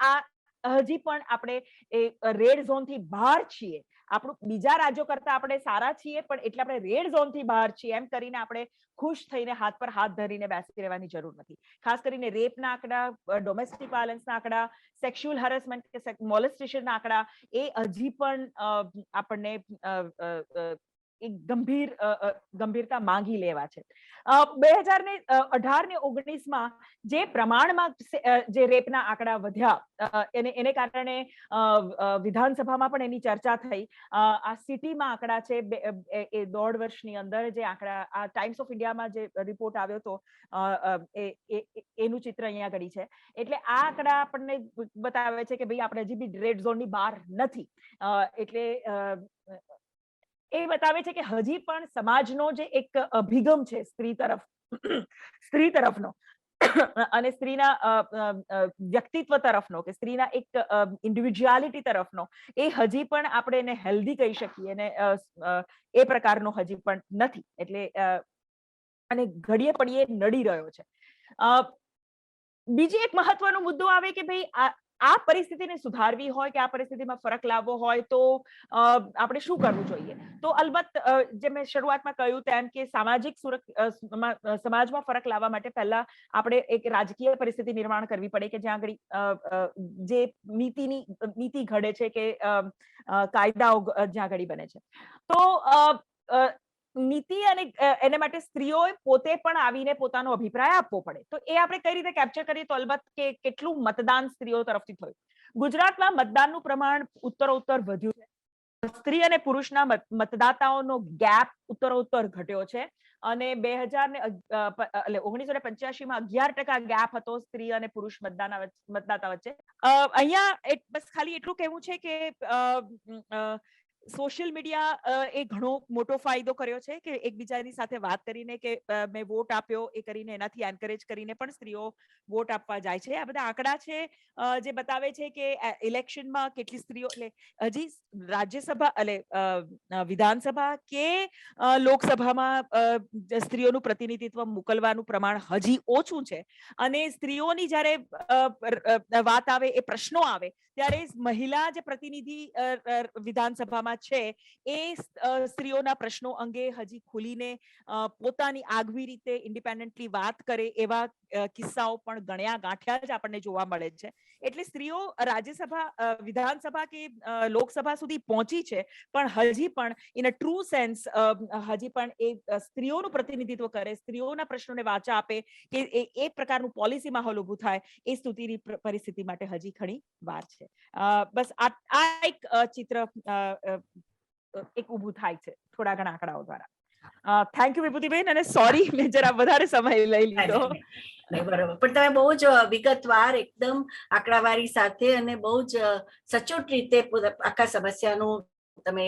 આ હજી પણ આપણે એ રેડ ઝોનથી બહાર છીએ. આપણું બીજા રાજ્યો કરતા આપણે સારા છીએ, પણ એટલે આપણે રેડ ઝોનથી બહાર છીએ એમ કરીને આપણે ખુશ થઈને હાથ પર હાથ ધરીને બેસી રહેવાની જરૂર નથી. ખાસ કરીને રેપના આંકડા, ડોમેસ્ટિક વાયોલન્સના આંકડા, સેક્સ્યુઅલ હેરેસમેન્ટ કે મોલેસ્ટેશનના આંકડા એ હજી પણ આપણને એક ગંભીરતા માંગી લેવા છે. 2018 ને 19માં જે પ્રમાણમાં જે રેપના આંકડા વધ્યા એને કારણે વિધાનસભામાં પણ એની ચર્ચા થઈ. આ સિટીમાં આંકડા છે એ 1.5 વર્ષની અંદર જે આંકડા આ ટાઈમ્સ ઓફ ઇન્ડિયામાં જે રિપોર્ટ આવ્યો હતો એનું ચિત્ર અહીંયા આગળ છે. એટલે આ આંકડા આપણને બતાવે છે કે ભાઈ આપણે હજી બી રેડ ઝોનની બહાર નથી. એટલે એ બતાવે છે કે હજી પણ સમાજનો જે એક અભિગમ છે સ્ત્રી તરફનો અને સ્ત્રીના વ્યક્તિત્વ તરફનો કે સ્ત્રીના એક ઇન્ડિવિડ્યુઆલિટી તરફનો, એ હજી પણ આપણે એને હેલ્ધી કહી શકીએ અને એ પ્રકારનો હજી પણ નથી. એટલે અને ઘડીએ પડીએ નડી રહ્યો છે. બીજી એક મહત્વનો મુદ્દો આવે કે ભાઈ આ પરિસ્થિતિને સુધારવી હોય કે આ પરિસ્થિતિમાં ફરક લાવવો હોય તો આપણે શું કરવું જોઈએ? તો અલબત્ત જે મેં શરૂઆતમાં કહ્યું તેમ કે સામાજિક સમાજમાં ફરક લાવવા માટે પહેલા આપણે એક રાજકીય પરિસ્થિતિ નિર્માણ કરવી પડે કે જ્યાં આગળ જે નીતિ ઘડે છે કે કાયદાઓ જ્યાં આગળ બને છે. તો નીતિ અને એને માટે સ્ત્રીઓએ પોતે પણ આવીને પોતાનો અભિપ્રાય આપવો પડે. તો એ આપણે કઈ રીતે કેપ્ચર કરીએ? તો અલબત્ત કે કેટલું મતદાન સ્ત્રીઓ તરફથી થયું. ગુજરાતમાં મતદાનનું પ્રમાણ ઉત્તરોત્તર વધ્યું છે. સ્ત્રી અને પુરુષના મતદાતાઓનો ગેપ ઉત્તરોત્તર ઘટ્યો છે અને 1985 માં 11% ગેપ હતો સ્ત્રી અને પુરુષ મતદાતા વચ્ચે. અહીંયા બસ ખાલી એટલું કહેવું છે કે સોશિયલ મીડિયા એ ઘણો મોટો ફાયદો કર્યો છે કે એકબીજાની સાથે વાત કરીને કે મેં વોટ આપ્યો એ કરીને એનાથી એન્કરેજ કરીને પણ સ્ત્રીઓ વોટ આપવા જાય છે. આ બધા આંકડા છે જે બતાવે છે કે ઇલેક્શનમાં કેટલી સ્ત્રીઓ, એટલે હજી રાજ્યસભા એટલે વિધાનસભા કે લોકસભામાં સ્ત્રીઓનું પ્રતિનિધિત્વ મોકલવાનું પ્રમાણ હજી ઓછું છે. અને સ્ત્રીઓની જ્યારે વાત આવે, એ પ્રશ્નો આવે ત્યારે મહિલા જે પ્રતિનિધિ વિધાનસભામાં છે એ સ્ત્રીઓના પ્રશ્નો અંગે હજી ખુલીને પોતાની આગવી રીતે ઇન્ડિપેન્ડન્ટલી વાત કરે એવા કિસ્સાઓ પણ ગણ્યા ગાંઠ્યા જ આપણને જોવા મળે છે. એટલે સ્ત્રીઓ રાજ્યસભા, વિધાનસભા કે લોકસભા સુધી પહોંચી છે, પણ હજી પણ ઇન અ ટ્રુ સેન્સ હજી પણ એ સ્ત્રીઓનું પ્રતિનિધિત્વ કરે, સ્ત્રીઓના પ્રશ્નોને વાચા આપે કે એ પ્રકારનું પોલિસી માહોલ ઊભું થાય, એ સ્તુતિની પરિસ્થિતિ માટે હજી ઘણી વાર છે. બસ આ એક ચિત્ર એક ઊભું થાય છે થોડા ઘણા આંકડાઓ દ્વારા. થેન્ક યુ વિભૂતિબેન, અને સોરી મેં જરા વધારે સમય લઈ લીધો. બરોબર, પણ તમે બહુ જ વિગતવાર એકદમ આંકડાવારી સાથે અને બહુ જ સચોટ રીતે આખા સમસ્યાનું તમે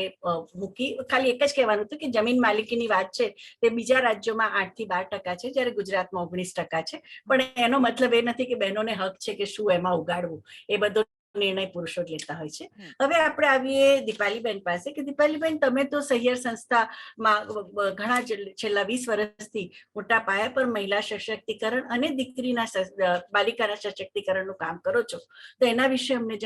મૂકી. ખાલી એક જ કહેવાનું હતું કે જમીન માલિકીની વાત છે તે બીજા રાજ્યોમાં 8 થી 12% છે, જ્યારે ગુજરાતમાં 19% છે. પણ એનો મતલબ એ નથી કે બહેનોને હક છે કે શું એમાં ઉગાડવું, એ બધો નિર્ણય પુરુષો જ લેતા હોય છે. હવે આપણે આવીએ દીપાલીબેન પાસે કે દીપાલીબેન, તમે તો સહિયર સંસ્થામાં ઘણા છેલ્લા 20 વર્ષથી મોટા પાયા પર મહિલા સશક્તિકરણ અને બાલિકાના સશક્તિકરણનું કામ કરો છો. તો એના વિશે અમને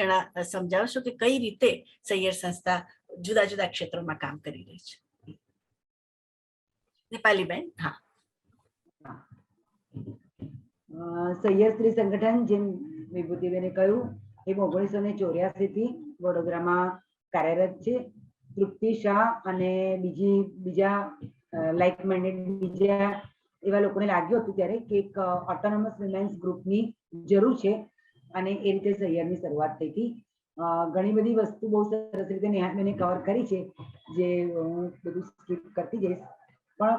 સમજાવશો કે કઈ રીતે સહિયર સંસ્થા જુદા જુદા ક્ષેત્રોમાં કામ કરી રહી છે? દીપાલીબેન. હા, સહિયર સ્ત્રી સંગઠન, જેમ વિભૂતિબેને કહ્યું, એ 1984 થી વડોદરામાં કાર્યરત છે. તૃપ્તિ શાહ અને બીજા લાઇક માઇન્ડેડ બીજા એવા લોકોને લાગ્યું હતું ત્યારે કે એક ઓટોનોમસ વિમેન્સ ગ્રુપની જરૂર છે, અને એ રીતે સહિયરની શરૂઆત થઈ હતી. ઘણી બધી વસ્તુ બહુ સરસ રીતે નેહાબેને કવર કરી છે, જે હું બધું સ્કીપ કરતી જઈશ. પણ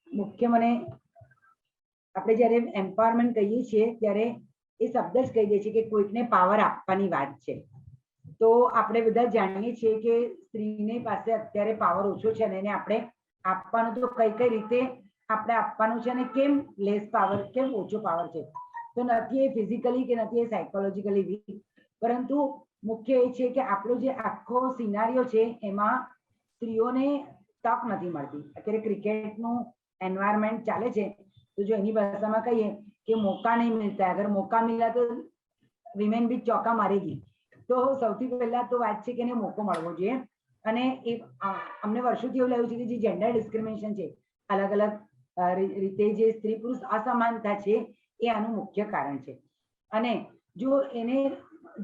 મુખ્ય મને આપણે જ્યારે એમ્પાવરમેન્ટ કહીએ છીએ ત્યારે એ શબ્દ જ કહી દે છે કે કોઈકને પાવર આપવાની વાત છે. તો આપણે બધા જાણીએ છીએ કે સ્ત્રીની પાસે અત્યારે પાવર ઓછો છે, અને એને આપણે આપવાનું તો કઈ રીતે આપણે આપવાનું છે, અને કેમ લેસ પાવર, કેમ ઓછો પાવર છે. તો નથી એ ફિઝિકલી કે નથી એ સાયકોલોજીકલી વીક, પરંતુ મુખ્ય એ છે કે આપણો જે આખો સિનારીઓ છે એમાં સ્ત્રીઓને તક નથી મળતી. અત્યારે ક્રિકેટનું એન્વાયરમેન્ટ ચાલે છે, તો જો એની ભાષામાં કહીએ કે મોકા નહીં મિલતા, અગર મોકા મિલા તો વિમેન બી ચોકા મારેગી. તો સૌથી પહેલા તો વાત છે કે એને મોકો મળવો જોઈએ. અને એ અમને વર્ષોથી એવું લાગ્યું છે કે જે જેન્ડર ડિસ્ક્રિમિનેશન છે, અલગ અલગ રીતે જે સ્ત્રી પુરુષ અસમાનતા છે, એ આનું મુખ્ય કારણ છે. અને જો એને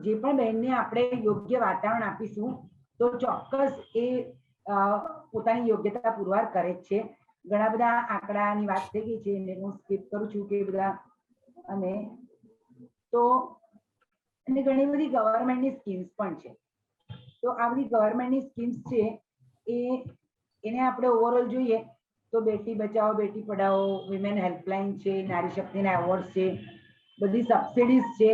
જે પણ બહેનને આપણે યોગ્ય વાતાવરણ આપીશું તો ચોક્કસ એ પોતાની યોગ્યતા પુરવાર કરે જ છે. ઘણા બધા આંકડાની વાત થઈ ગઈ છે, એને હું સ્કીપ કરું છું કે બધા. અને તો ઘણી બધી ગવર્મેન્ટની સ્કીમ્સ પણ છે. તો આ બધી ગવર્મેન્ટની સ્કીમ્સ છે એને આપણે ઓવરઓલ જોઈએ તો બેટી બચાવો બેટી પઢાઓ, વિમેન હેલ્પલાઇન છે, નારી શક્તિના એવોર્ડ છે, બધી સબસિડીઝ છે.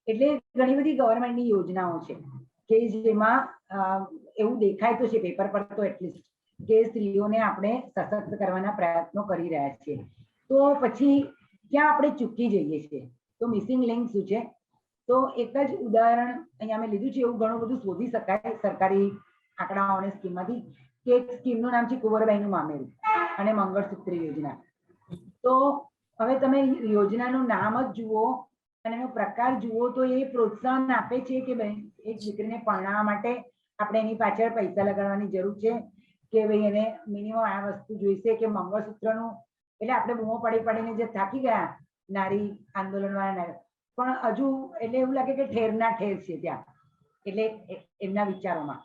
એટલે ઘણી બધી ગવર્મેન્ટની યોજનાઓ છે કે જેમાં એવું દેખાય તો છે પેપર પર તો એટલીસ્ટ કે સ્ત્રીઓને આપણે સશક્ત કરવાના પ્રયત્નો કરી રહ્યા છીએ. તો પછી ક્યાં આપણે ચૂકી જઈએ છીએ? તો મિસિંગ લિંક શું છે? તો એક જ ઉદાહરણ અહીંયા મેં લીધું છે, એવું ઘણું બધું શોધી શકાય સરકારી આંકડાઓ અને સ્કીમમાંથી, કે એક સ્કીમનું નામ છે કુંવરબાઈનું મામેરું અને મંગળસૂત્ર યોજના. તો હવે તમે યોજનાનું નામ જ જુઓ અને એનો પ્રકાર જુઓ તો એ પ્રોત્સાહન આપે છે કે એક દીકરીને પરણાવવા માટે આપણે એની પાછળ પૈસા લગાડવાની જરૂર છે કે ભાઈ એને મિનિમમ આ વસ્તુ જોઈશે કે મંગળસૂત્રનું, એટલે આપણે બૂમો પાડી પાડીને જે થાકી ગયા નારી આંદોલન વાળા, પણ હજુ એટલે એવું લાગે કે ઠેરના ઠેર છે ત્યાં, એટલે એમના વિચારોમાં.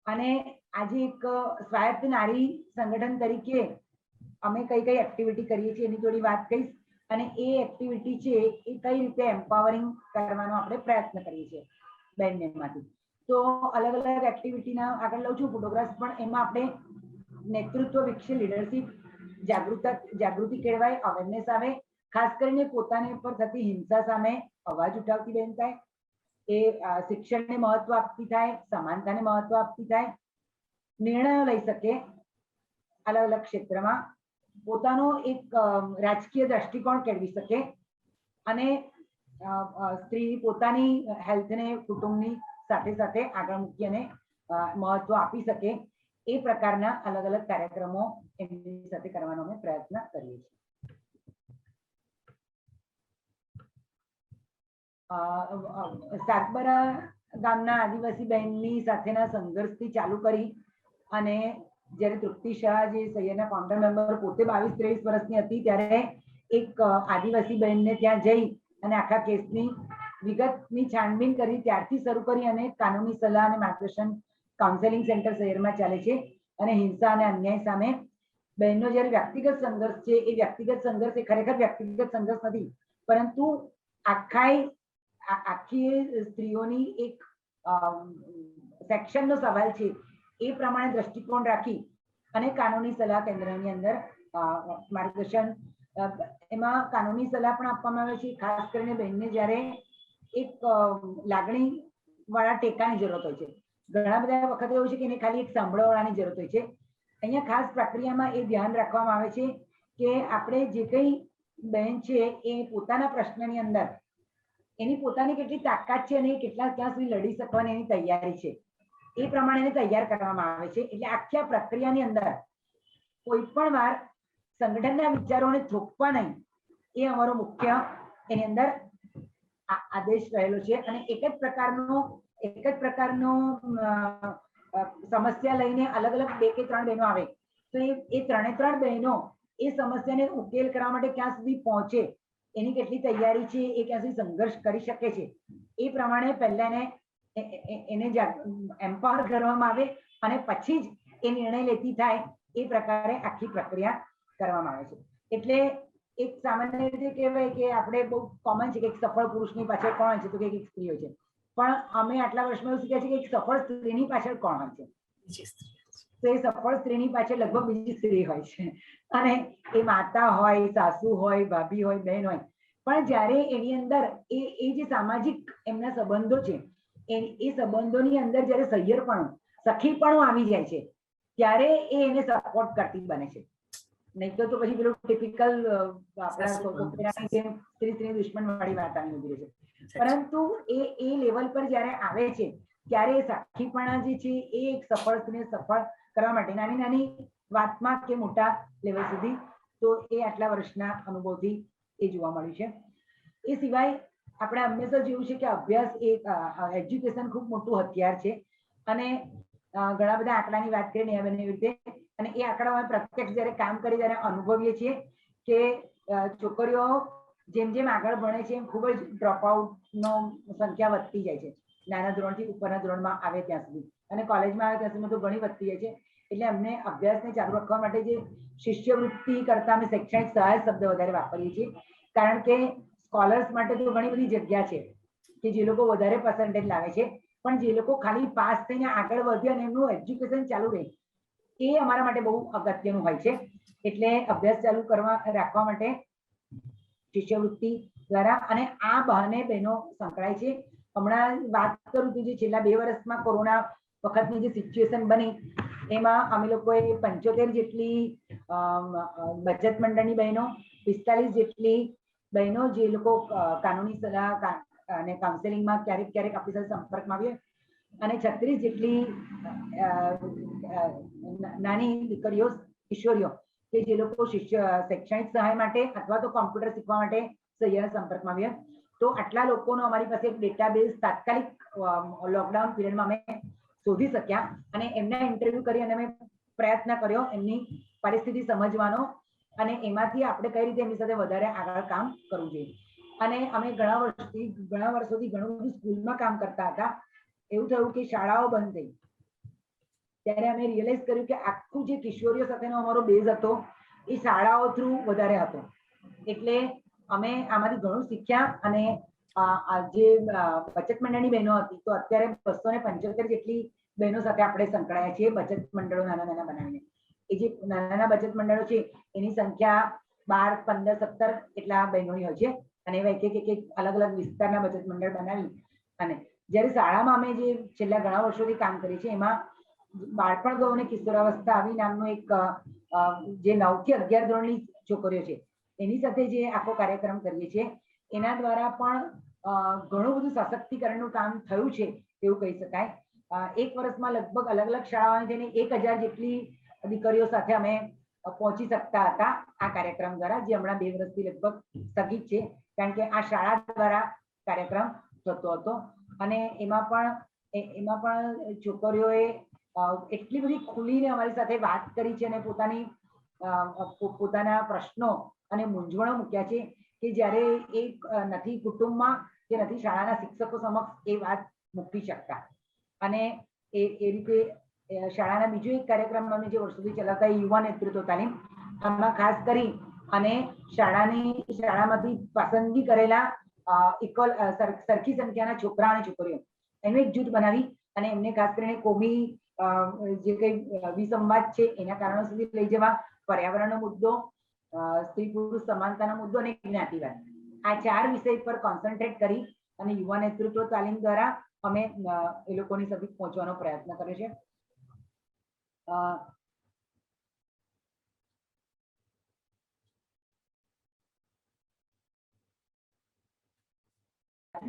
અને આજે એક સ્વાયત્ત નારી સંગઠન તરીકે અમે કઈ કઈ એક્ટિવિટી કરીએ છીએ એની થોડી વાત કહીશ. અને એ એક્ટિવિટી છે એ કઈ રીતે એમ્પાવરિંગ કરવાનો આપણે પ્રયત્ન કરીએ છીએ બેનમાંથી. તો અલગ અલગ એક્ટિવિટીના આગળ લઉં છું ફોટોગ્રાફ્સ, પણ એમાં આપણે નેતૃત્વ વિકસે, લીડરશીપ, જાગૃતિ કેળવાય, અવેરનેસ આવે, ખાસ કરીને પોતાની ઉપર થતી હિંસા સામે અવાજ ઉઠાવતી બેન થાય, એ શિક્ષણને મહત્વ આપતી થાય, સમાનતાને મહત્વ આપતી થાય, નિર્ણયો લઈ શકે અલગ અલગ ક્ષેત્રમાં, પોતાનો એક રાજકીય દ્રષ્ટિકોણ કેળવી શકે, અને સ્ત્રી પોતાની હેલ્થને કુટુંબની સાથે સાથે આગળ મૂકી અને મહત્વ આપી શકે, એ પ્રકારના અલગ અલગ કાર્યક્રમો એમની સાથે કરવાનો અમે પ્રયત્ન કરીએ છીએ. સાગબારા ગામના આદિવાસી બહેનની સાથેના સંઘર્ષથી ચાલુ કરી અને જ્યારે તૃપ્તિ શાહ જે સૈયદના ફાઉન્ડર મેમ્બર પોતે 22-23 વર્ષની હતી ત્યારે એક આદિવાસી બહેનને ત્યાં જઈ અને આખા કેસની વિગતની છાનબીન કરી, ત્યારથી શરૂ કરી અને કાનૂની સલાહ અને માર્ગદર્શન કાઉન્સેલિંગ સેન્ટર શહેરમાં ચાલે છે. અને હિંસા અને અન્યાય સામે બહેનનો જ્યારે વ્યક્તિગત સંઘર્ષ છે, એ વ્યક્તિગત સંઘર્ષ એ ખરેખર વ્યક્તિગત સંઘર્ષ નથી, પરંતુ આખી સ્ત્રીઓની એક સેક્શનનો સવાલ છે. એ પ્રમાણે દ્રષ્ટિકોણ રાખી અને કાનૂની સલાહ કેન્દ્રની અંદર માર્ગદર્શન, એમાં કાનૂની સલાહ પણ આપવામાં આવે છે. ખાસ કરીને બહેનને જ્યારે એક લાગણી વાળા ટેકાની જરૂરત હોય છે, ઘણા બધા વખતે એવું છે કે એને ખાલી એક સાંભળવાળાની જરૂરત હોય છે. અહીંયા ખાસ પ્રક્રિયામાં એ ધ્યાન રાખવામાં આવે છે કે આપણે જે કંઈ બહેન છે એ પોતાના પ્રશ્નની અંદર એની પોતાની કેટલી તાકાત છે અને ક્યાં સુધી લડી શકવાની એની તૈયારી છે, એ પ્રમાણે એને તૈયાર કરવામાં આવે છે. એટલે આખી પ્રક્રિયાની અંદર કોઈ પણ વાર સંગઠનના વિચારોને થોપવા નહીં, એ અમારો મુખ્ય એની અંદર આદેશ રહેલો છે. અને એક જ પ્રકારનો સમસ્યા લઈને અલગ અલગ 2 કે 3 બહેનો આવે તો એ 3 બહેનો એ સમસ્યાને ઉકેલ કરવા માટે ક્યાં સુધી પહોંચે, એની કેટલી તૈયારી છે, એ ક્યાં સુધી સંઘર્ષ કરી શકે છે, એ પ્રમાણે પહેલા એને એમ્પાવર કરવામાં આવે અને પછી જ એ નિર્ણય લેતી થાય, એ પ્રકારે આખી પ્રક્રિયા કરવામાં આવે છે. એટલે એક સામાન્ય રીતે કહેવાય કે આપણે બહુ કોમન છે કે એક સફળ પુરુષની પાછળ કોણ હોય છે, તો કે એક સ્ત્રી હોય છે, પણ અમે આટલા વર્ષમાં એવું શીખ્યા છે કે એક સફળ સ્ત્રીની પાછળ કોણ હોય છે, તો એ સફળ સ્ત્રીની પાછળ લગભગ બીજી સ્ત્રી હોય છે. અને એ માતા હોય, સાસુ હોય, ભાભી હોય, બહેન હોય, પણ જ્યારે એની અંદર એ જે સામાજિક એમના સંબંધો છે, એ સંબંધોની અંદર જ્યારે સહિયરપણું, સખીપણું આવી જાય છે, ત્યારે એ એને સપોર્ટ કરતી બને છે. નહીં તો પછી પેલું ટિપિકલ આપણા સ્ત્રી દુશ્મન વાળી વાત આવી ઉભી છે. પરંતુ એ લેવલ પર જ્યારે આવે છે ત્યારે સખીપણા જે છે એ એક સફળ સ્ત્રીને સફળ કરવા માટે નાની નાની વાતમાં કે મોટા લેવલ સુધી, તો એ આટલા વર્ષના અનુભવથી એ જોવા મળ્યું છે. એ સિવાય આપણે હંમેશા જોયું છે કે અભ્યાસ એ એજ્યુકેશન ખૂબ મોટું હથિયાર છે. અને ઘણા બધા આંકડાની વાત કરીને એવી રીતે, અને એ આંકડામાં પ્રત્યક્ષ જ્યારે કામ કરી ત્યારે અનુભવીએ છીએ કે છોકરીઓ જેમ જેમ આગળ ભણે છે એમ ખૂબ જ ડ્રોપઆઉટનો સંખ્યા વધતી જાય છે, નાના ધોરણથી ઉપરના ધોરણમાં આવે ત્યાં સુધી, અને કોલેજમાં આવે ત્યાં સુધી તો ઘણી વધતી જાય છે. એટલે અમને અભ્યાસને ચાલુ રાખવા માટે જે શિષ્યવૃત્તિ કરતા અમે શૈક્ષણિક સહાય શબ્દ વધારે વાપરીએ છીએ, કારણ કે સ્કોલર્સ માટે તો ઘણી બધી જગ્યા છે કે જે લોકો વધારે પર્સન્ટેજ લાવે છે, પણ જે લોકો ખાલી પાસ થઈને આગળ વધ્યા અને એમનું એજ્યુકેશન ચાલુ રહે, એ અમારા માટે બહુ અગત્યનું હોય છે. એટલે અભ્યાસ ચાલુ રાખવા માટે શિષ્યવૃત્તિ દ્વારા, અને આ બહાને બહેનો સંકળાય છે. હમણાં વાત કરું તો જે છેલ્લા 2 વર્ષમાં કોરોના વખતની જે સિચ્યુએશન બની, એમાં અમે લોકોએ 75 જેટલી બચત મંડળની બહેનો, 45 જેટલી બહેનો જે લોકો કાનૂની સલાહ અને કાઉન્સેલિંગમાં ક્યારેક આપણી સાથે સંપર્કમાં આવીએ, અને 36 જેટલી નાની દીકરીઓ, કિશોરીઓ કે જે લોકો શૈક્ષણિક સહાય માટે અથવા તો કોમ્પ્યુટર શીખવા માટે સહિયાના સંપર્કમાં આવ્યા. તો આટલા લોકોનો અમારી પાસે એક ડેટાબેઝ તાત્કાલિક લોકડાઉન પીરિયડમાં અમે શોધી શક્યા અને એમના ઇન્ટરવ્યુ કરી અને અમે પ્રયત્ન કર્યો એમની પરિસ્થિતિ સમજવાનો અને એમાંથી આપણે કઈ રીતે એમની સાથે વધારે આગળ કામ કરવું જોઈએ. અને અમે ઘણા વર્ષોથી ઘણું બધું સ્કૂલમાં કામ કરતા હતા. એવું થયું કે શાળાઓ બંધ થઈ ત્યારે અમે રિયલાઇઝ કર્યું કે આખું જે કિશોરીઓ સાથેનો અમારો બેઝ હતો એ શાળાઓ થ્રુ વધારે હતો. એટલે અમે આમાંથી ઘણું શીખ્યા અને જે બચત મંડળની બહેનો હતી તો અત્યારે 275 જેટલી બહેનો સાથે આપણે સંકળાયા છીએ બચત મંડળો નાના નાના બનાવીને. એ જે નાના બચત મંડળો છે એની સંખ્યા 12, 15, 17 એટલા બહેનોની હોય છે અને એવા એક અલગ અલગ વિસ્તારના બચત મંડળ બનાવી અને જ્યારે શાળામાં અમે જે છેલ્લા ઘણા વર્ષોથી કામ કરીએ છીએ એમાં બાળપણ ગૌ અને કિશોરાવસ્થા આવી નામનું એક જે 9 થી 11 ધોરણની છોકરીઓ છે એની સાથે જે આખો કાર્યક્રમ કરીએ છીએ એના દ્વારા પણ ઘણું બધું સશક્તિકરણનું કામ થયું છે એવું કહી શકાય. એક વર્ષમાં લગભગ અલગ અલગ શાળાઓની થઈને 1000 જેટલી દીકરીઓ સાથે અમે પહોંચી શકતા હતા આ કાર્યક્રમ દ્વારા, જે હમણાં 2 વર્ષથી લગભગ સ્થગિત છે કારણ કે આ શાળા દ્વારા કાર્યક્રમ થતો હતો. અને એમાં પણ છોકરીઓએ એટલી બધી ખુલીને અમારી સાથે વાત કરી છે અને પોતાના પ્રશ્નો અને મૂંઝવણો મૂક્યા છે કે જ્યારે એક નથી કુટુંબમાં કે નથી શાળાના શિક્ષકો સમક્ષ એ વાત મૂકી શકતા. અને એ રીતે શાળાના બીજો એક કાર્યક્રમ અમે જે વર્ષોથી ચલાવતા યુવા નેતૃત્વ તાલીમ, આમાં ખાસ કરી અને શાળામાંથી પસંદગી કરેલા સરખી સંખ્યાના છોકરા અને છોકરીઓ એનું એક જૂથ બનાવી અને એમને ખાસ કરીને કોમી જે કઈ વિસંવાદ છે એના કારણો સુધી લઈ જવા, પર્યાવરણનો મુદ્દો, સ્ત્રી પુરુષ સમાનતાનો મુદ્દો અને જ્ઞાતિવાદ, આ 4 વિષય પર કોન્સન્ટ્રેટ કરી અને યુવા નેતૃત્વ તાલીમ દ્વારા અમે એ લોકોની સુધી પહોંચવાનો પ્રયત્ન કર્યો છે.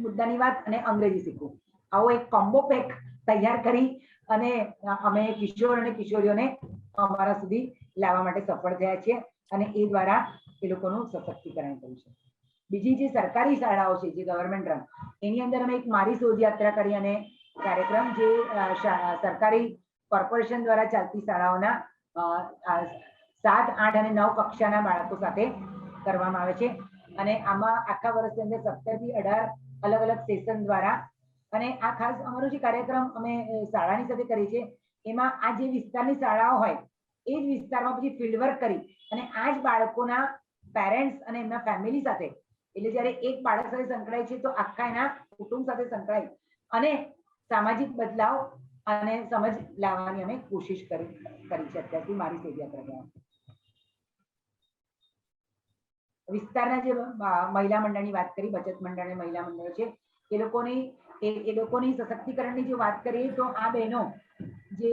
મુદ્દાની વાત અને અંગ્રેજી શીખવું, આવો એક કોમ્બો પેક તૈયાર કરી અને અમે કિશોર અને કિશોરીઓને અમારા સુધી લાવવા માટે સફળ થયા છીએ અને એ દ્વારા એ લોકોનું સશક્તિકરણ કર્યું છે. બીજી જે સરકારી શાળાઓ છે જે ગવર્મેન્ટ રન, એની અંદર અમે એક મારી શોધ યાત્રા કરી અને કાર્યક્રમ જે સરકારી કોર્પોરેશન દ્વારા ચાલતી શાળાઓના 7, 8 અને 9 કક્ષાના બાળકો સાથે કરવામાં આવે છે. અને આમાં આખા વર્ષની અંદર 17 થી 18 અલગ અલગ સેશન દ્વારા, અને આ ખાસ અમારો જે કાર્યક્રમ અમે શાળાની સાથે કરીએ છીએ એમાં આ જે વિસ્તારની શાળાઓ હોય એ જ વિસ્તારમાં પછી ફિલ્ડ વર્ક કરી અને આ જ બાળકોના પેરેન્ટ્સ અને એમના ફેમિલી સાથે, એટલે જ્યારે એક બાળક સાથે સંકળાય છે તો આખા એના કુટુંબ સાથે સંકળાય અને સામાજિક બદલાવ અને સમજ લાવવાની અમે કોશિશ કરી છે અત્યારથી મારી શોધ યાત્રા. વિસ્તારના જે મહિલા મંડળની વાત કરી, બચત મંડળ અને મહિલા મંડળો છે એ લોકોની સશક્તિકરણની જો વાત કરીએ તો આ બહેનો જે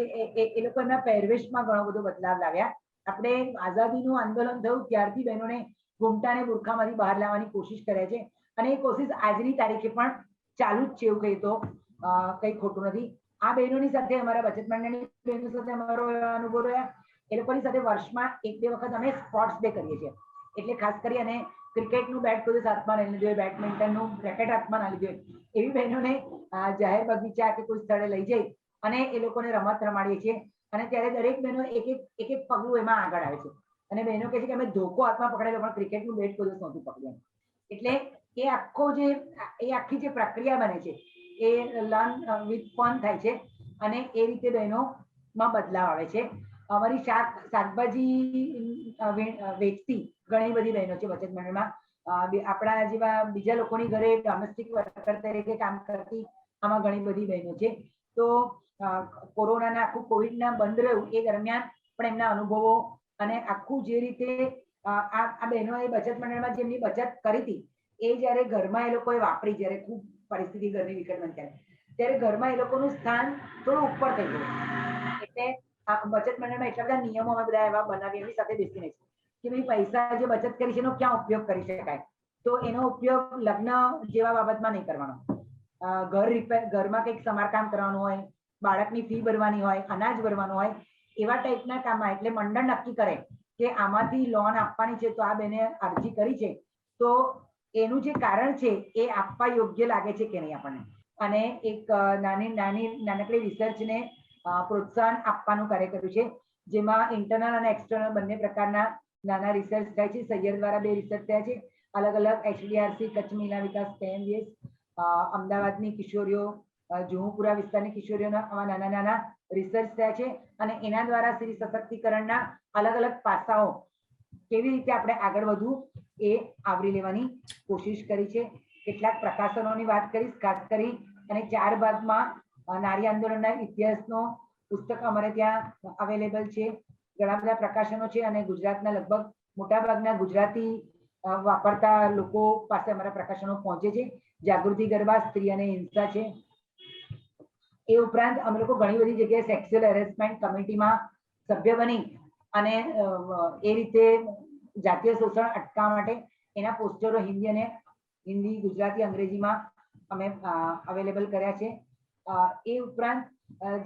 એ લોકો એમના પહેરવેશમાં ઘણો બધો બદલાવ લાવ્યા. આપણે આઝાદીનું આંદોલન થયું ત્યારથી બહેનોને ઘૂમટા અને બુરખામાંથી બહાર લાવવાની કોશિશ કરે છે અને એ કોશિશ આજની તારીખે પણ ચાલુ જ છે, એવું કહીએ તો કંઈ ખોટું નથી. આ બહેનોની સાથે અમારા બચત મંડળની બહેનો સાથે અમારો અનુભવ રહ્યા. એ લોકોની સાથે વર્ષમાં 1-2 વખત અમે સ્પોર્ટ્સ ડે કરીએ છીએ. એટલે ખાસ કરી અને ક્રિકેટનું બેટ કોઈ હાથમાં લઈ લીધું હોય, બેડમિન્ટનનું રેકેટ હાથમાં ના લીધું હોય, એવી બહેનોને જાહેર બગીચા કે કોઈ સ્થળે લઈ જઈ અને એ લોકોને રમત રમાડીએ છીએ. અને ત્યારે દરેક બહેનો એક એક પગલું એમાં આગળ આવે છે અને બહેનો કહે છે કે અમે ધોકો હાથમાં પકડેલો પણ ક્રિકેટનું બેટ કોઈ દિવસ નહોતું પકડ્યું. એટલે એ આખી જે પ્રક્રિયા બને છે એ લર્ન વિથ ફન થાય છે અને એ રીતે બહેનોમાં બદલાવ આવે છે. અમારી શાકભાજી વેચતી ઘણી બધી બહેનો છે બચત મંડળમાં. આપણા જેવા બીજા લોકોની ઘરે ડોમેસ્ટિક વર્કર તરીકે કામ કરતી આમાં ઘણી બધી બહેનો છે. તો કોરોનાના આખું કોવિડના બંધ રહ્યું એ દરમિયાન પણ એમના અનુભવો અને આખું જે રીતે આ બહેનોએ બચત મંડળમાં જેમની બચત કરી હતી એ જ્યારે ઘરમાં એ લોકોએ વાપરી, જ્યારે ખૂબ પરિસ્થિતિ ઘરની વિકટ બની ત્યારે ઘરમાં એ લોકોનું સ્થાન થોડું ઉપર થઈ ગયું. એટલે બચત મંડળમાં એટલા બધા નિયમો અમે બધા એવા બનાવી એમની સાથે બેસીને કે ભાઈ પૈસા જે બચત કરી છે એનો ક્યાં ઉપયોગ કરી શકાય. તો એનો ઉપયોગ લગ્ન જેવા બાબતમાં નહીં કરવાનો. ઘરમાં કંઈક સમારકામ કરવાનું હોય, બાળકની ફી ભરવાની હોય, અનાજ ભરવાનું હોય, એવા ટાઈપના કામમાં એટલે મંડળ નક્કી કરે કે આમાંથી લોન આપવાની છે તો આ બેને અરજી કરી છે તો એનું જે કારણ છે એ આપવા યોગ્ય લાગે છે કે નહીં આપણને, અને એક નાનકડી રિસર્ચને પ્રોત્સાહન આપવાનું કાર્ય કર્યું છે, જેમાં ઇન્ટરનલ અને એક્સટર્નલ બંને પ્રકારના નાના રિસર્ચ થાય છે. સૈયર દ્વારા 2 રિસર્ચ થયા છે અલગ અલગ, HDRC કચ્છ મહિલા વિકાસ PMVS, અમદાવાદની કિશોરીઓ, જુહુપુરા વિસ્તારની કિશોરીઓના આવા નાના નાના રિસર્ચ થયા છે, અને એના દ્વારા સ્ત્રી સશક્તિકરણના અલગ અલગ પાસાઓ કેવી રીતે આપણે આગળ વધવું એ આવરી લેવાની કોશિશ કરી છે. કેટલાક પ્રકાશનોની વાત કરીશ ખાસ કરી, અને 4 ભાગમાં નારી આંદોલનના ઇતિહાસનો પુસ્તક અમારે ત્યાં અવેલેબલ છે. ઘણા બધા પ્રકાશનો છે અને ગુજરાતના લગભગ મોટાભાગના ગુજરાતી વાપરતા લોકો પાસે અમારા પ્રકાશનો પહોંચે છે. જાગૃતિ ગરબા સ્ત્રી અને હિંસા છે. એ ઉપરાંત અમે લોકો ઘણી બધી જગ્યાએ સેક્સ્યુઅલ હેરેસમેન્ટ કમિટીમાં સભ્ય બની અને એ રીતે જાતીય શોષણ અટકાવવા માટે એના પોસ્ટરો હિન્દી, ગુજરાતી, અંગ્રેજીમાં અમે અવેલેબલ કર્યા છે. એ ઉપરાંત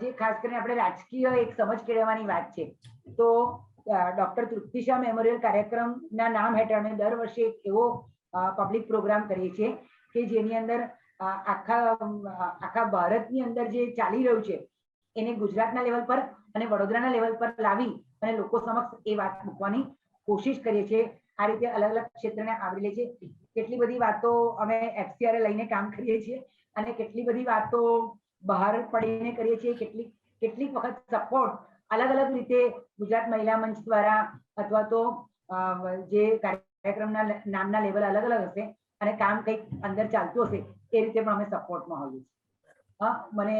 જે ખાસ કરીને આપણે રાજકીય એક સમજ કેળવવાની વાત છે, તો ડોક્ટર તૃપ્તિ શાહ મેમોરિયલ કાર્યક્રમના નામ હેઠળ અમે દર વર્ષે એક એવો પબ્લિક પ્રોગ્રામ કરીએ છીએ કે જેની અંદર આખા ભારતની અંદર જે ચાલી રહ્યું છે એને ગુજરાતના લેવલ પર અને વડોદરાના લેવલ પર લાવી અને લોકો સમક્ષ એ વાત મૂકવાની કોશિશ કરીએ છીએ. આ રીતે અલગ અલગ ક્ષેત્રને આવરી લે છે. કેટલી બધી વાતો અમે FCRA લઈને કામ કરીએ છીએ અને કેટલી બધી વાતો બહાર પડીને કરીએ છીએ. કેટલીક વખત સપોર્ટ અલગ અલગ રીતે ગુજરાત મહિલા મંચ દ્વારા અથવા તો જે કાર્યક્રમના નામના લેવલ અલગ અલગ હશે અને કામ કંઈક અંદર ચાલતું હશે એ રીતે પણ અમે સપોર્ટમાં હોઈએ છીએ. મને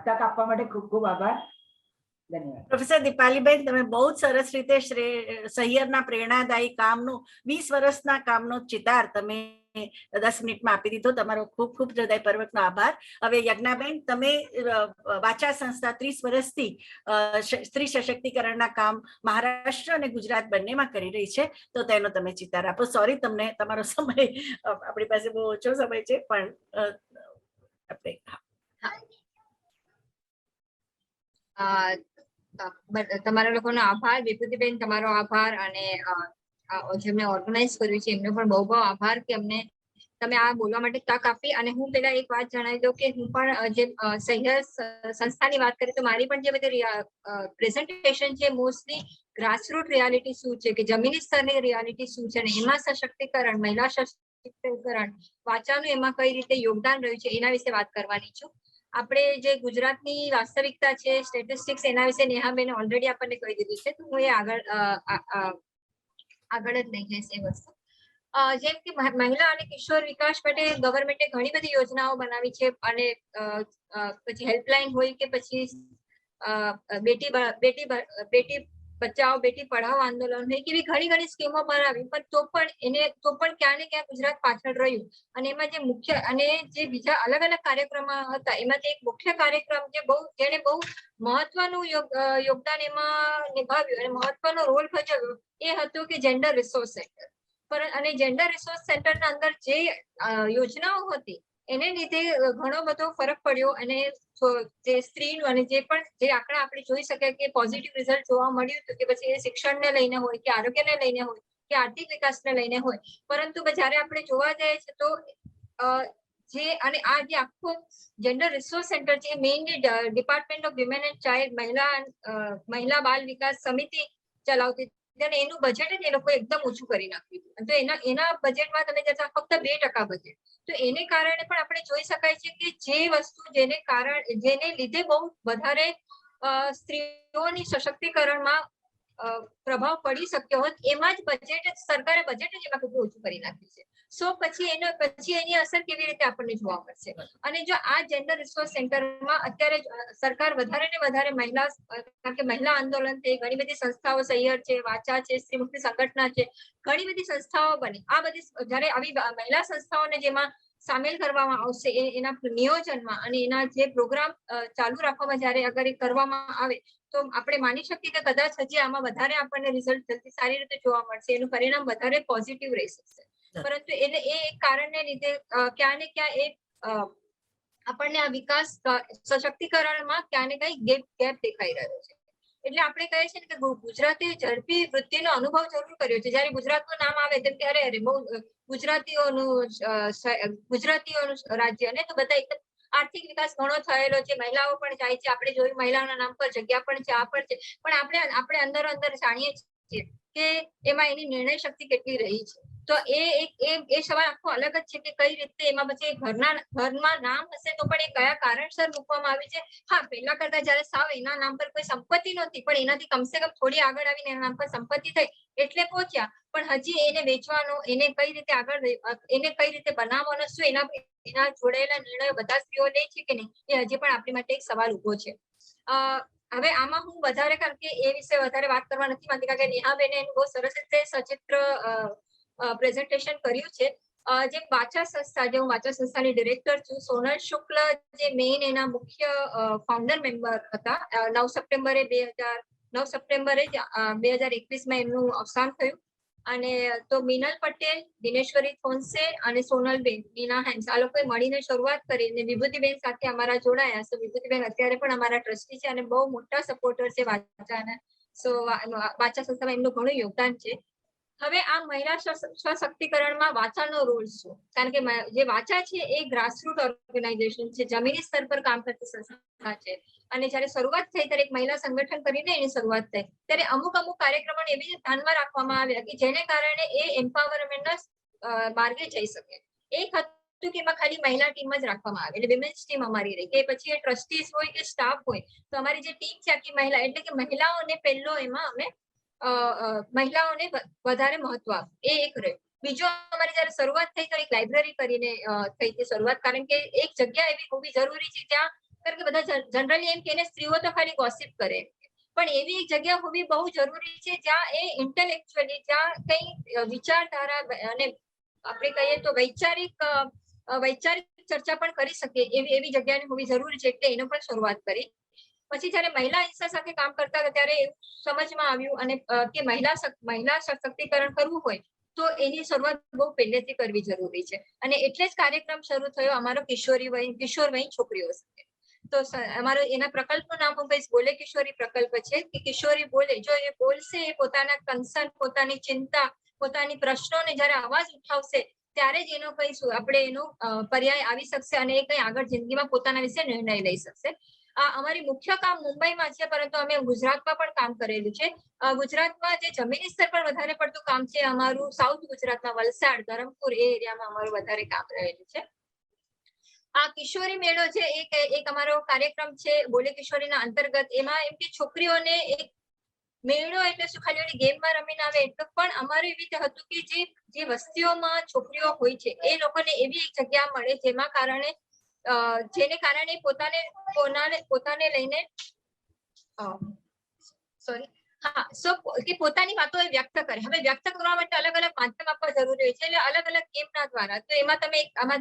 તક આપવા માટે ખૂબ ખૂબ આભાર. ધન્યવાદ. પ્રોફેસર દીપાલીબેન, તમે બહુ જ સરસ રીતે સહિયરના પ્રેરણાદાયી કામનું 20 વર્ષના કામનો ચિતાર તમે 10 મિનિટમાં આપી દીધો. તમારો ખૂબ ખૂબ હૃદયપૂર્વકનો આભાર. હવે યજ્ઞાબેન, તમે વાચા સંસ્થા 30 વર્ષથી સ્ત્રી સશક્તિકરણના કામ મહારાષ્ટ્ર અને ગુજરાત બંનેમાં કરી રહી છે, તો તેનો તમે ચિતાર આપો. સોરી, તમને તમારો સમય, આપણી પાસે બહુ ઓછો સમય છે, પણ આપણે તમારા લોકોનો આભાર. વિભૂતિબેન, તમારો આભાર, અને જેમને ઓર્ગેનાઇઝ કર્યું છે એમનો પણ બહુ બહુ આભાર કે અમને તમે આ બોલવા માટે તક આપી. અને હું પેલા એક વાત જણાવી દઉં કે હું પણ જે સહ્ય સંસ્થાની વાત કરી તો મારી પણ જે બધી પ્રેઝન્ટેશન છે મોસ્ટલી ગ્રાસરૂટ રિયાલિટી શું છે, કે જમીની સ્તરની રિયાલિટી શું છે, અને એમાં સશક્તિકરણ, મહિલા સશક્તિકરણ, વાચાનું એમાં કઈ રીતે યોગદાન રહ્યું છે એના વિશે વાત કરવાની છું. આપણે જે ગુજરાતની વાસ્તવિકતા છે, સ્ટેટિસ્ટિક્સ, એના વિશે નેહાબેને ઓલરેડી આપણને કહી દીધું છે, તો હું એ આગળ જ લઈ જઈશ એ વસ્તુ. જેમ કે મહિલા અને કિશોર વિકાસ માટે ગવર્મેન્ટે ઘણી બધી યોજનાઓ બનાવી છે, અને પછી હેલ્પલાઇન હોય કે પછી બેટી બચાવો બેટી પઢાઓ આંદોલન હોય કે એવી ઘણી સ્કીમો બનાવી, પણ તો પણ ક્યાં ને ક્યાં ગુજરાત પાછળ રહ્યું. અને એમાં જે મુખ્ય અને જે બીજા અલગ અલગ કાર્યક્રમો હતા એમાંથી એક મુખ્ય કાર્યક્રમ જેને બહુ મહત્વનું યોગદાન એમાં નિભાવ્યું અને મહત્વનો રોલ ભજવ્યો એ હતું કે જેન્ડર રિસોર્સ સેન્ટર. અને જેન્ડર રિસોર્સ સેન્ટરના અંદર જે યોજનાઓ હતી એને લીધે ઘણો બધો ફરક પડ્યો, અને જે સ્ત્રીનું અને જે આંકડા આપણે જોઈ શકીએ કે પોઝિટિવ રિઝલ્ટ જોવા મળ્યું હતું, કે પછી એ શિક્ષણને લઈને હોય કે આરોગ્યને લઈને હોય કે આર્થિક વિકાસને લઈને હોય. પરંતુ જયારે આપણે જોવા જઈએ છીએ તો આ જે આખો જેન્ડર રિસોર્સ સેન્ટર છે mainly department of women and child મહિલા બાલ વિકાસ સમિતિ ચલાવતી, અને એનું બજેટ જ એ લોકો એકદમ ઓછું કરી નાખ્યું. તો એના બજેટમાં તમે જતા ફક્ત 2% બજેટ. તો એને કારણે પણ આપણે જોઈ શકાય છે કે જે વસ્તુ જેને લીધે બહુ વધારે સ્ત્રીઓની સશક્તિકરણમાં પ્રભાવ પડી શક્યો હોત, એમાં જ સરકારે બજેટ જ એમાં કેટલું ઓછું કરી નાખ્યું છે. સો પછી એની અસર કેવી રીતે આપણને જોવા મળશે. અને જો આ જેન્ડર રિસોર્સ સેન્ટરમાં અત્યારે સરકાર વધારે ને વધારે કારણ કે મહિલા આંદોલન છે, ઘણી બધી સંસ્થાઓ, સૈયર છે, વાચા છે, સ્ત્રી મુક્તિ સંગઠન છે, ઘણી બધી સંસ્થાઓ બની. આ બધી જયારે આવી મહિલા સંસ્થાઓને જેમાં સામેલ કરવામાં આવશે એના નિયોજનમાં અને એના જે પ્રોગ્રામ ચાલુ રાખવામાં જયારે અગર એ કરવામાં આવે તો આપણે માની શકીએ કે કદાચ હજી આમાં વધારે આપણને રિઝલ્ટ જલ્દી સારી રીતે જોવા મળશે, એનું પરિણામ વધારે પોઝિટિવ રહી શકશે. પરંતુ એ એક કારણને લીધે ક્યાં ને ક્યાં આપણને આ વિકાસ સશક્તિકરણમાં ક્યાં ને કઈ ગેપ દેખાઈ રહ્યો છે. એટલે આપણે કહીએ છીએ કે ગુજરાતી ઝડપી વૃદ્ધિનો અનુભવ જરૂર કર્યો છે. જ્યારે ગુજરાતનું નામ આવે તેમ ત્યારે અરે બહુ ગુજરાતીઓનું રાજ્ય ને તો બધા એકદમ આર્થિક વિકાસ ઘણો થયેલો છે, મહિલાઓ પણ જાય છે, આપણે જોયું મહિલાઓના નામ પર જગ્યા પણ છે, આ પણ છે, પણ આપણે અંદર જાણીએ છીએ કે એમાં એની નિર્ણય શક્તિ કેટલી રહી છે. તો એ સવાલ આખો અલગ જ છે કે કઈ રીતે એમાં પછી ઘરમાં નામ હશે તો પણ એ કયા કારણસર મૂકવામાં આવે છે. હા, પહેલા કરતા જયારે સાવ એના નામ પર કોઈ સંપત્તિ નહોતી, પણ એનાથી કમસે કમ થોડી આગળ આવીને એના નામ પર સંપત્તિ થઈ એટલે પહોંચ્યા, પણ હજી એને વેચવાનો, એને કઈ રીતે આગળ, એને કઈ રીતે બનાવવાનો, શું એના જોડાયેલા નિર્ણયો બધા સ્ત્રીઓ લે છે કે નહીં, એ હજી પણ આપણી માટે એક સવાલ ઉભો છે. હવે આમાં હું વધારે, કારણ કે એ વિશે વધારે વાત કરવા નથી માંગતી, કારણ કે નેહાબેને એનું બહુ સરસ રીતે સચિત્ર પ્રેઝન્ટેશન કર્યું છે. જે વાચા સંસ્થા, જે હું વાચા સંસ્થાની ડિરેક્ટર છું, સોનલ શુક્લ જે મેઇન એના મુખ્ય ફાઉન્ડર મેમ્બર હતા. 9 સપ્ટેમ્બરે 2021માં એમનું અવસાન થયું. અને તો મિનલ પટેલ, દિનેશ્વરી થોનસે અને સોનલબેન નીના હેન્સ, આ લોકોએ મળીને શરૂઆત કરી અને વિભૂતિબેન સાથે અમારા જોડાયા. સો વિભૂતિબેન અત્યારે પણ અમારા ટ્રસ્ટી છે અને બહુ મોટા સપોર્ટર છે વાચાના. સો વાચા સંસ્થામાં એમનું ઘણું યોગદાન છે. હવે આ મહિલા સશક્તિકરણમાં વાચાનો રોલ શું? કારણ કે જે વાચા છે એ ગ્રાસરૂટ ઓર્ગેનાઇઝેશન છે, જમીની સ્તર પર કામ કરતી સંસ્થા છે. અને જયારે શરૂઆત થઈ ત્યારે એક મહિલા સંગઠન કરીને એની શરૂઆત થઈ, ત્યારે અમુક કાર્યક્રમોને એવી ધ્યાનમાં રાખવામાં આવ્યા કે જેને કારણે એ એમ્પાવરમેન્ટના માર્ગે જઈ શકે. એક હતું કે એમાં ખાલી મહિલા ટીમ જ રાખવામાં આવે, એટલે વિમેન્સ ટીમ અમારી રહી, કે પછી એ ટ્રસ્ટીઝ હોય કે સ્ટાફ હોય, તો અમારી જે ટીમ છે આખી મહિલા, એટલે કે મહિલાઓને પહેલો એમાં અમે મહિલાઓને વધારે મહત્વ આપે, એ એક રહ્યું. બીજો, અમારી જયારે શરૂઆત થઈ તો એક લાઇબ્રેરી કરીને થઈ હતી શરૂઆત, કારણ કે એક જગ્યા એવી હોવી જરૂરી છે જ્યાં, કારણ કે બધા જનરલી એમ કે સ્ત્રીઓ તો ખાલી ગોસિપ કરે, પણ એવી એક જગ્યા હોવી બહુ જરૂરી છે જ્યાં એ ઇન્ટેલેક્ચ્યુઅલી, જ્યાં કઈ વિચારધારા અને આપણે કહીએ તો વૈચારિક ચર્ચા પણ કરી શકે એવી જગ્યાની હોવી જરૂરી છે, એટલે એનો પણ શરૂઆત કરી. પછી જયારે મહિલા હિંસા સાથે કામ કરતા હતા ત્યારે એવું સમજમાં આવ્યું અને કે મહિલા સશક્તિકરણ કરવું હોય તો એની શરૂઆત બહુ પહેલેથી કરવી જરૂરી છે. અને એટલે જ કાર્યક્રમ શરૂ થયો અમારો કિશોર વયી છોકરીઓ સાથે. તો અમારો એના પ્રકલ્પનું નામ હું કહીશ, બોલે કિશોરી પ્રકલ્પ છે, કે કિશોરી બોલે, જો એ બોલશે, એ પોતાના કન્સર્ન, પોતાની ચિંતા, પોતાની પ્રશ્નોને જયારે અવાજ ઉઠાવશે ત્યારે જ એનો કહીશું આપણે એનો પર્યાય આવી શકશે અને એ કઈ આગળ જિંદગીમાં પોતાના વિશે નિર્ણય લઈ શકશે. અમારી મુખ્ય કામ મુંબઈમાં છે, પરંતુ અમે ગુજરાતમાં પણ કામ કરેલું છે. ગુજરાતમાં જે જમીની સ્તર પર વધારે પડતું કામ છે અમારું સાઉથ ગુજરાતમાં વલસાડ, ધરમપુર એ એરિયામાં અમારું વધારે કામ રહેલું છે. આ કિશોરી મેળો છે એક અમારો કાર્યક્રમ છે બોલે કિશોરીના અંતર્ગત. એમાં એમ કે છોકરીઓને એક મેળો એટલે શું ખાલી ગેમમાં રમીને આવે એટલું, પણ અમારું એવી રીતે હતું કે જે વસ્તીઓમાં છોકરીઓ હોય છે એ લોકોને એવી એક જગ્યા મળે જેને કારણે પોતાને લઈને પોતાની વાતો એ વ્યક્ત કરે. હવે વ્યક્ત કરવા માટે અલગ અલગ માધ્યમ આપવા જરૂરી હોય છે, એટલે અલગ અલગ ગેમના દ્વારા. તો એમાં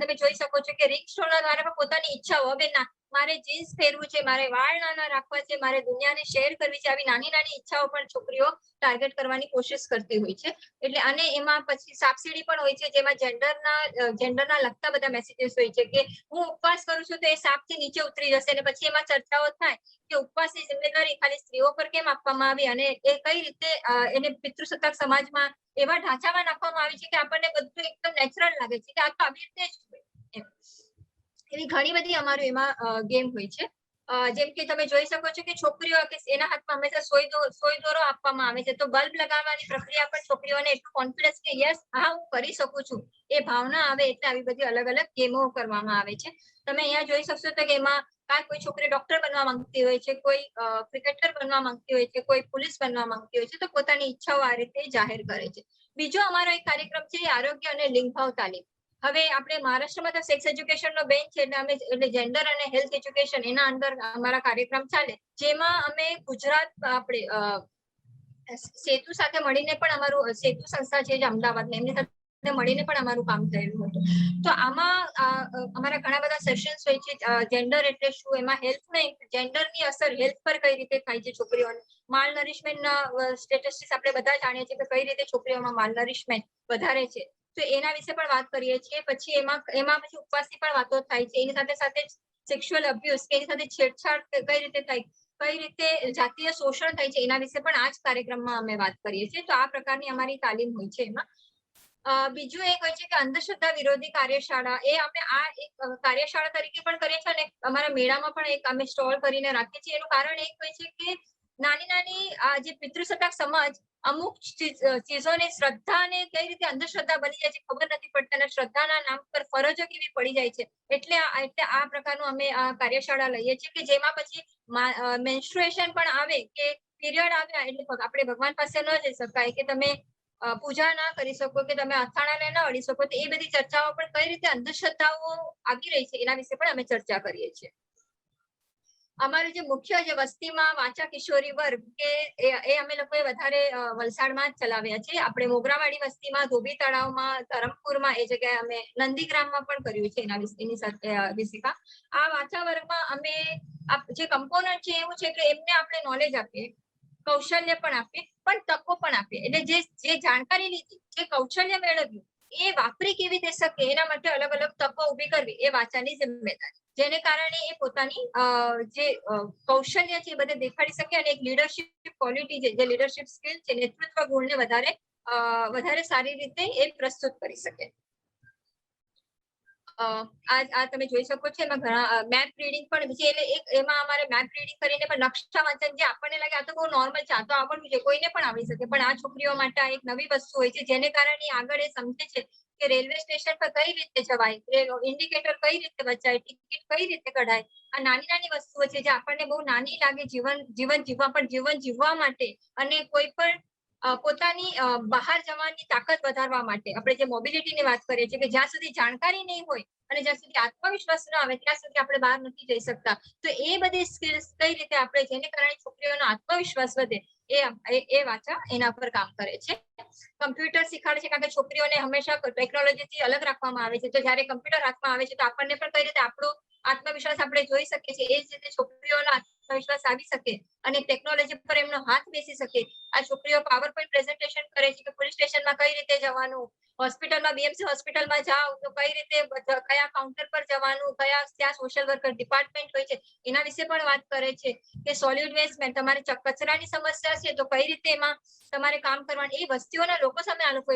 તમે જોઈ શકો છો કે રીંગ સ્ટોરના દ્વારા પણ પોતાની ઈચ્છાઓ, હવે ના મારે જીન્સ પહેરવું છે, મારે વાળ નાના રાખવા છે, મારે દુનિયાને શેર કરવી છે, આવી નાની નાની ઈચ્છાઓ પણ છોકરીઓ ટાર્ગેટ કરવાની કોશિશ કરતી હોય છે. એટલે અને એમાં પછી સાપસીડી પણ હોય છે, જેમાં જેન્ડરના લગતા બધા મેસેજીસ હોય છે કે હું ઉપવાસ કરું છું તો એ સાપથી નીચે ઉતરી જશે, અને પછી એમાં ચર્ચાઓ થાય કે ઉપવાસની જિમ્મેદારી ખાલી સ્ત્રીઓ પર કેમ આપવામાં આવી અને એ કઈ રીતે એને પિતૃસત્તાક સમાજમાં એવા ઢાંચામાં નાખવામાં આવી છે કે આપણને બધું એકદમ નેચરલ લાગે છે કે આ તો આવી રીતે જ હોય. એવી ઘણી બધી અમારું એમાં ગેમ હોય છે. જેમ કે તમે જોઈ શકો છો કે છોકરીઓ એના હાથમાં હંમેશા સોય દોરો આપવામાં આવે છે, તો બલ્બ લગાવવાની પ્રક્રિયા પર છોકરીઓને એટલું કોન્ફિડન્સ કે યસ હા હું કરી શકું છું એ ભાવના આવે, એટલે આવી બધી અલગ અલગ ગેમો કરવામાં આવે છે. તમે અહીંયા જોઈ શકશો તો કે એમાં કોઈ છોકરી ડોક્ટર બનવા માંગતી હોય છે, કોઈ ક્રિકેટર બનવા માંગતી હોય છે, કોઈ પોલીસ બનવા માંગતી હોય છે, તો પોતાની ઈચ્છાઓ આ રીતે જાહેર કરે છે. બીજો અમારો એક કાર્યક્રમ છે આરોગ્ય અને લિંગભાવ તાલીમ. હવે આપણે મહારાષ્ટ્રમાં તો સેક્સ એજ્યુકેશનનો બેન્ચ છે, એટલે જેન્ડર અને હેલ્થ એજ્યુકેશન એના અંદર અમારા કાર્યક્રમ ચાલે, જેમાં અમે ગુજરાત આપણે સેતુ સાથે મળીને પણ અમારું સેતુ સંસ્થા છે જે અમદાવાદની, એમની સાથે મળીને પણ અમારું કામ થયેલું હતું. તો આમાં અમારા ઘણા બધા સેશન્સ હોય છે. જેન્ડર એટલે શું, એમાં હેલ્થની જેન્ડરની અસર હેલ્થ પર કઈ રીતે થાય છે છોકરીઓને, માલ નરિશમેન્ટના સ્ટેટિસ્ટિક્સ આપણે બધા જાણીએ છીએ કે કઈ રીતે છોકરીઓમાં માલ નરિશમેન્ટ વધારે છે, તો એના વિશે પણ વાત કરીએ છીએ. પછી એમાં પછી ઉપવાસની પણ વાતો થાય છે. એની સાથે સાથે સેક્સ્યુઅલ અબ્યુઝ, એની સાથે છેડછાડ કઈ રીતે થાય, કઈ રીતે જાતીય શોષણ થાય છે એના વિશે પણ આ જ કાર્યક્રમમાં અમે વાત કરીએ છીએ. તો આ પ્રકારની અમારી તાલીમ હોય છે એમાં. બીજું એક હોય છે કે અંધશ્રદ્ધા વિરોધી કાર્યશાળા, એ અમે આ એક કાર્યશાળા તરીકે પણ કરીએ છીએ અને અમારા મેળામાં પણ એક અમે સ્ટોલ કરીને રાખીએ છીએ. એનું કારણ એક હોય છે કે નાની નાની આ જે પિતૃસત્તાક સમાજ અમુક ચીજોની શ્રદ્ધાને કઈ રીતે અંધશ્રદ્ધા બની જાય છે ખબર નથી પડતી અને શ્રદ્ધાના નામ પર ફરજો કેવી પડી જાય છે. એટલે આ પ્રકારનું અમે આ કાર્યશાળા લઈએ છીએ કે જેમાં પછી મેન્સ્ટ્રુએશન પણ આવે કે પીરિયડ આવ્યા એટલે આપણે ભગવાન પાસે ન જઈ શકાય કે તમે પૂજા ના કરી શકો કે તમે અથાણાને ન અડી શકો, તો એ બધી ચર્ચાઓ પણ કઈ રીતે અંધશ્રદ્ધાઓ આવી રહી છે એના વિશે પણ અમે ચર્ચા કરીએ છીએ. અમારું જે મુખ્ય જે વસ્તીમાં વાંચા કિશોરી વર્ગ કે એ અમે લોકોએ વધારે વલસાડમાં જ ચલાવ્યા છે. આપણે મોગરાવાડી વસ્તીમાં, ધોબી તળાવમાં, ધરમપુરમાં, એ જગ્યાએ અમે નંદીગ્રામમાં પણ કર્યું છે એની સાથે વિશિકા. આ વાંચા વર્ગમાં અમે જે કમ્પોનન્ટ છે એવું છે કે એમને આપણે નોલેજ આપીએ, કૌશલ્ય પણ આપીએ, પણ તકો પણ આપીએ. એટલે જે જાણકારી લીધી, જે કૌશલ્ય મેળવ્યું એ વાપરી કેવી રીતે શકે એના માટે અલગ અલગ તકો ઉભી કરવી એ વાંચાની જિમ્મેદારી. જેને કારણે એ પોતાની જે કૌશલ્ય છે એ બધે દેખાડી શકે અને એક લીડરશિપ ક્વોલિટી છે, જે લીડરશિપ સ્કિલ છે, નેતૃત્વ ગુણને વધારે સારી રીતે એ પ્રસ્તુત કરી શકે. આ તમે જોઈ શકો છો એમાં ઘણા મેપ રીડિંગ પણ છે. એટલે એમાં અમારે મેપ રીડિંગ કરીને પણ નકશા વાંચન, જે આપણને લાગે આ તો બહુ નોર્મલ છે, આ તો આવડવું છે, કોઈને પણ આવડી શકે, પણ આ છોકરીઓ માટે આ એક નવી વસ્તુ હોય છે જેને કારણે આગળ એ સમજે છે કે રેલવે સ્ટેશન પર કઈ રીતે જવાય, ઇન્ડિકેટર કઈ રીતે બચાય, ટિકિટ કઈ રીતે કઢાય. આ નાની નાની વસ્તુઓ છે જે આપણને બહુ નાની લાગે જીવન જીવવા, પણ જીવન જીવવા માટે અને કોઈ પણ પોતાની બહાર જવાની તાકાત વધારવા માટે આપણે જે મોબિલિટીની વાત કરીએ છીએ કે જ્યાં સુધી જાણકારી નહીં હોય અને જ્યાં સુધી આત્મવિશ્વાસ ન આવે ત્યાં સુધી આપણે બહાર નથી જઈ શકતા. તો એ બધી સ્કિલ્સ કઈ રીતે આપણે, જેને કારણે છોકરીઓનો આત્મવિશ્વાસ વધે, એ વાંચા એના પર કામ કરે છે. કમ્પ્યુટર શીખવાડે છે કારણ કે છોકરીઓને હંમેશા ટેકનોલોજીથી અલગ રાખવામાં આવે છે. તો જયારે કમ્પ્યુટર હાથમાં આવે છે તો આપણને પણ કઈ રીતે આપણો આત્મવિશ્વાસ આપણે જોઈ શકીએ છીએ. એ જ રીતે છોકરીઓનો આત્મવિશ્વાસ આવી શકે અને ટેકનોલોજી પર એમનો હાથ બેસી શકે. આ છોકરીઓ પાવર પોઈન્ટ પ્રેઝન્ટેશન કરે છે કે પોલીસ સ્ટેશનમાં કઈ રીતે જવાનું, હોસ્પિટલમાં બીએમસી હોસ્પિટલમાં જાઓ તો કઈ રીતે, કયા કાઉન્ટર પર જવાનું, ત્યાં સોશિયલ વર્કર ડિપાર્ટમેન્ટ હોય છે એના વિશે પણ વાત કરે છે. કે સોલિડ વેસ્ટ, તમારે કચરાની સમસ્યા છે તો કઈ રીતે એમાં તમારે કામ કરવાનું, એ વસ્તીઓના લોકો સામે આ લોકો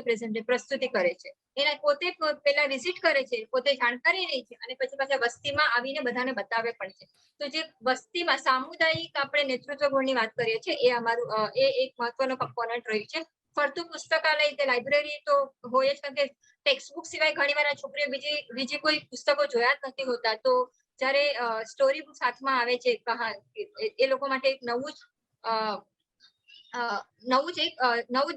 પ્રસ્તુતિ કરે છે. એના પોતે પેલા વિઝિટ કરે છે, પોતે જાણકારી લે છે અને પછી પાછા વસ્તીમાં આવીને બધાને બતાવે પણ છે. તો જે વસ્તીમાં સામુદાયિક આપણે નેતૃત્વ ગુણની વાત કરીએ છીએ એ અમારું એ એક મહત્વનો કમ્પોનન્ટ રહ્યું છે. ફરતું પુસ્તકાલય, તે લાઇબ્રેરી તો હોય જ, કારણ કે ટેક્સ્ટ બુક સિવાય ઘણી વાર છોકરીઓ બીજી કોઈ પુસ્તકો જોયા જ નથી હોતા. તો જયારે સ્ટોરી બુક હાથમાં આવે છે એ લોકો માટે એક નવું જ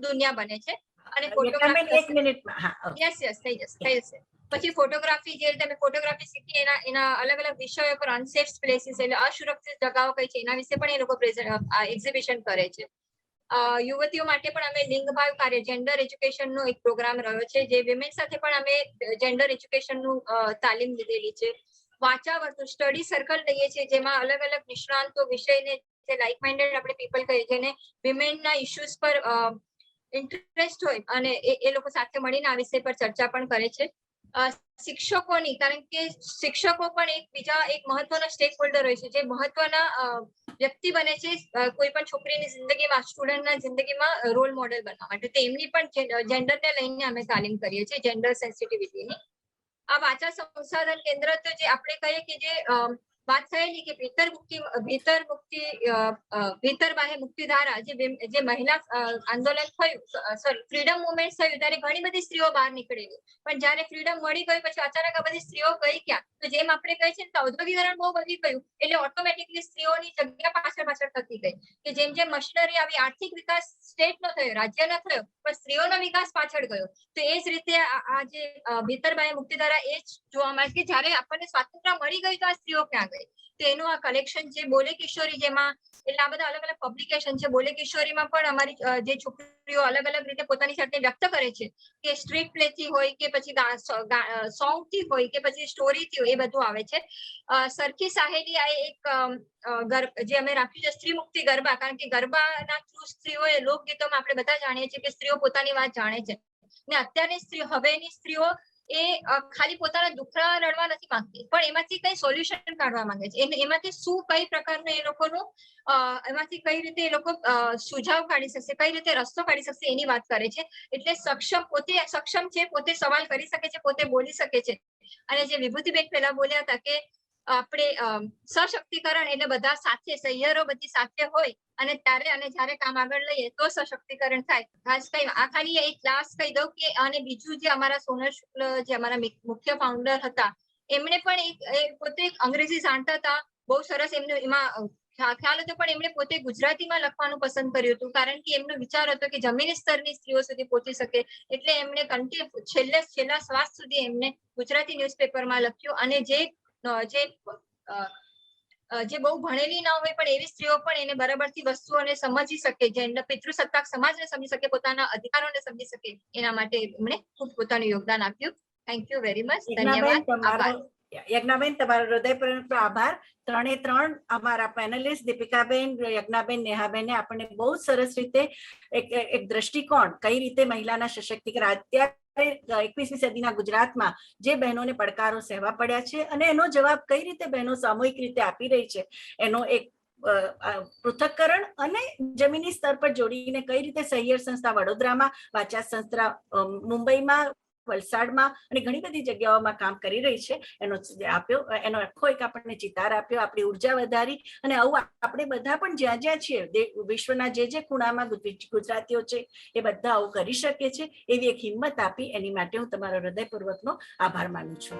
દુનિયા બને છે. અને એક મિનિટમાં યસ થઈ જશે. પછી ફોટોગ્રાફી, જે રીતે ફોટોગ્રાફી શીખી એના અલગ અલગ વિષયો પર, અનસેફ પ્લેસીસ એટલે અસુરક્ષિત જગાઓ કઈ છે એના વિશે પણ એ લોકો એક્ઝિબિશન કરે છે. યુવતીઓ માટે પણ અમે લિંગભાવ કાર્ય, જેન્ડર એજ્યુકેશન નો એક પ્રોગ્રામ રહ્યો છે, જે વિમેન સાથે પણ અમે જેન્ડર એજ્યુકેશન નું તાલીમ લીધેલી છે. વાંચા વર્તુળ, સ્ટડી સર્કલ લઈએ છીએ જેમાં અલગ અલગ નિષ્ણાંતો વિષયને, જે લાઇક માઇન્ડેડ આપણે પીપલ કહીએ, જેને વિમેનના ઇશ્યુઝ પર ઇન્ટરેસ્ટ હોય અને એ લોકો સાથે મળીને આ વિષય પર ચર્ચા પણ કરે છે. શિક્ષકોની, કારણ કે શિક્ષકો પણ એક મહત્વનો સ્ટેક હોલ્ડર હોય છે, જે મહત્વના વ્યક્તિ બને છે કોઈ પણ છોકરીની જિંદગીમાં, સ્ટુડન્ટના જિંદગીમાં રોલ મોડેલ બનવા માટે. તો એમની પણ જેન્ડરને લઈને અમે તાલીમ કરીએ છીએ, જેન્ડર સેન્સિટિવિટીની. આ વાંચા સંસાધન કેન્દ્ર તો જે આપણે કહીએ કે જે વાત થયેલી કે ભીતર બાહ્ય મુક્તિધારા, જે મહિલા આંદોલન થયું, સોરી ફ્રીડમ મુવમેન્ટ થયું ત્યારે ઘણી બધી સ્ત્રીઓ બહાર નીકળેલી, પણ જયારે ફ્રીડમ મળી ગઈ પછી અચાનક આ બધી સ્ત્રીઓ ગઈ ક્યાં? તો જેમ આપણે કહીએ છીએ ઔદ્યોગિકરણ બહુ વધી ગયું એટલે ઓટોમેટિકલી સ્ત્રીઓની જગ્યા પાછળ થતી ગઈ. કે જેમ જેમ મશીનરી આવી, આર્થિક વિકાસ સ્ટેટનો થયો, રાજ્યનો થયો, પણ સ્ત્રીઓનો વિકાસ પાછળ ગયો. તો એ જ રીતે આ જે ભીતર બાહ્ય મુક્તિધારા એ જ જોવા મળે કે જયારે આપણને સ્વાતંત્ર્ય મળી ગયું તો આ સ્ત્રીઓ ક્યાં ગઈ? તો એનું આ કલેક્શન છે બોલે કિશોરી, જેમાં એટલે આ બધા અલગ અલગ પબ્લિકેશન છે. બોલે કિશોરીમાં પણ અમારી જે છોકરીઓ અલગ અલગ રીતે પોતાની જાતને વ્યક્ત કરે છે, કે સ્ટ્રીટ પ્લે થી હોય કે પછી સોંગ થી હોય કે પછી સ્ટોરી થી હોય, એ બધું આવે છે. સરખી સાહેલી આ એક જે અમે રાખ્યું છે સ્ત્રી મુક્તિ ગરબા, કારણ કે ગરબાના થ્રુ સ્ત્રીઓ, લોકગીતોમાં આપણે બધા જાણીએ છીએ કે સ્ત્રીઓ પોતાની વાત જાણે છે ને અત્યારની સ્ત્રીઓ, હવેની સ્ત્રીઓ એ ખાલી પોતાના દુખડા રડવા નથી માંગતી, પણ એમાંથી કઈ સોલ્યુશન કાઢવા માંગે છે. એમાંથી શું કઈ પ્રકારનું એ લોકોનું એમાંથી કઈ રીતે એ લોકો સુઝાવ કાઢી શકશે, કઈ રીતે રસ્તો કાઢી શકશે એની વાત કરે છે. એટલે પોતે સક્ષમ છે, પોતે સવાલ કરી શકે છે, પોતે બોલી શકે છે. અને જે વિભૂતિબેન પહેલા બોલ્યા હતા કે આપણે સશક્તિકરણ એટલે બધા સાથે સહિયરો બધી સાથે હોય અને જ્યારે કામ આગળ લઈએ તો સશક્તિકરણ થાય. ખાસ કઈ આ ખાલી એક ક્લાસ કહી દઉં કે અને બીજું જે અમારા સોનલ શુક્લ જે અમારા મુખ્ય ફાઉન્ડર હતા, એમણે પણ પોતે અંગ્રેજી જાણતા હતા, બહુ સરસ એમને એમાં ખ્યાલ હતો, પણ એમણે પોતે ગુજરાતીમાં લખવાનું પસંદ કર્યું હતું, કારણ કે એમનો વિચાર હતો કે જમીની સ્તરની સ્ત્રીઓ સુધી પહોંચી શકે. એટલે એમણે છેલ્લા શ્વાસ સુધી એમને ગુજરાતી ન્યૂઝપેપરમાં લખ્યું. અને જે બહુ ભણેલી ના હોય પણ એવી સ્ત્રીઓ પણ એને બરાબરથી વસ્તુઓને સમજી શકે, જેન્ડર પિતૃસત્તાક સમાજને સમજી શકે, પોતાના અધિકારોને સમજી શકે, એના માટે એમણે ખૂબ પોતાનું યોગદાન આપ્યું. Thank you very much. ધન્યવાદ. યજ્ઞાબેન, તમારો હૃદયપૂર્વક આભાર. 3 અમારા પેનલિસ્ટ દીપિકાબેન, યજ્ઞાબેન, નેહાબેને આપણને બહુ સરસ રીતે એક દ્રષ્ટિકોણ કઈ રીતે મહિલાના સશક્તિકરણ અત્યારે 21મી સદીના ગુજરાતમાં જે બહેનોને પડકારો સહેવા પડ્યા છે અને એનો જવાબ કઈ રીતે બહેનો સામૂહિક રીતે આપી રહી છે, એનો એક પૃથક્કરણ અને જમીની સ્તર પર જોડીને કઈ રીતે સહિયર સંસ્થા વડોદરામાં, વાચાસ સંસ્થા મુંબઈમાં, વલસાડમાં અને ઘણી બધી જગ્યાઓમાં કામ કરી રહી છે, એનો આખો એક આપણને ચિતાર આપ્યો, આપણી ઉર્જા વધારી. અને આવું આપણે બધા પણ જ્યાં છીએ વિશ્વના જે ખૂણામાં ગુજરાતીઓ છે એ બધા આવું કરી શકે છે એવી એક હિંમત આપી. એની માટે હું તમારો હૃદયપૂર્વકનો આભાર માનું છું.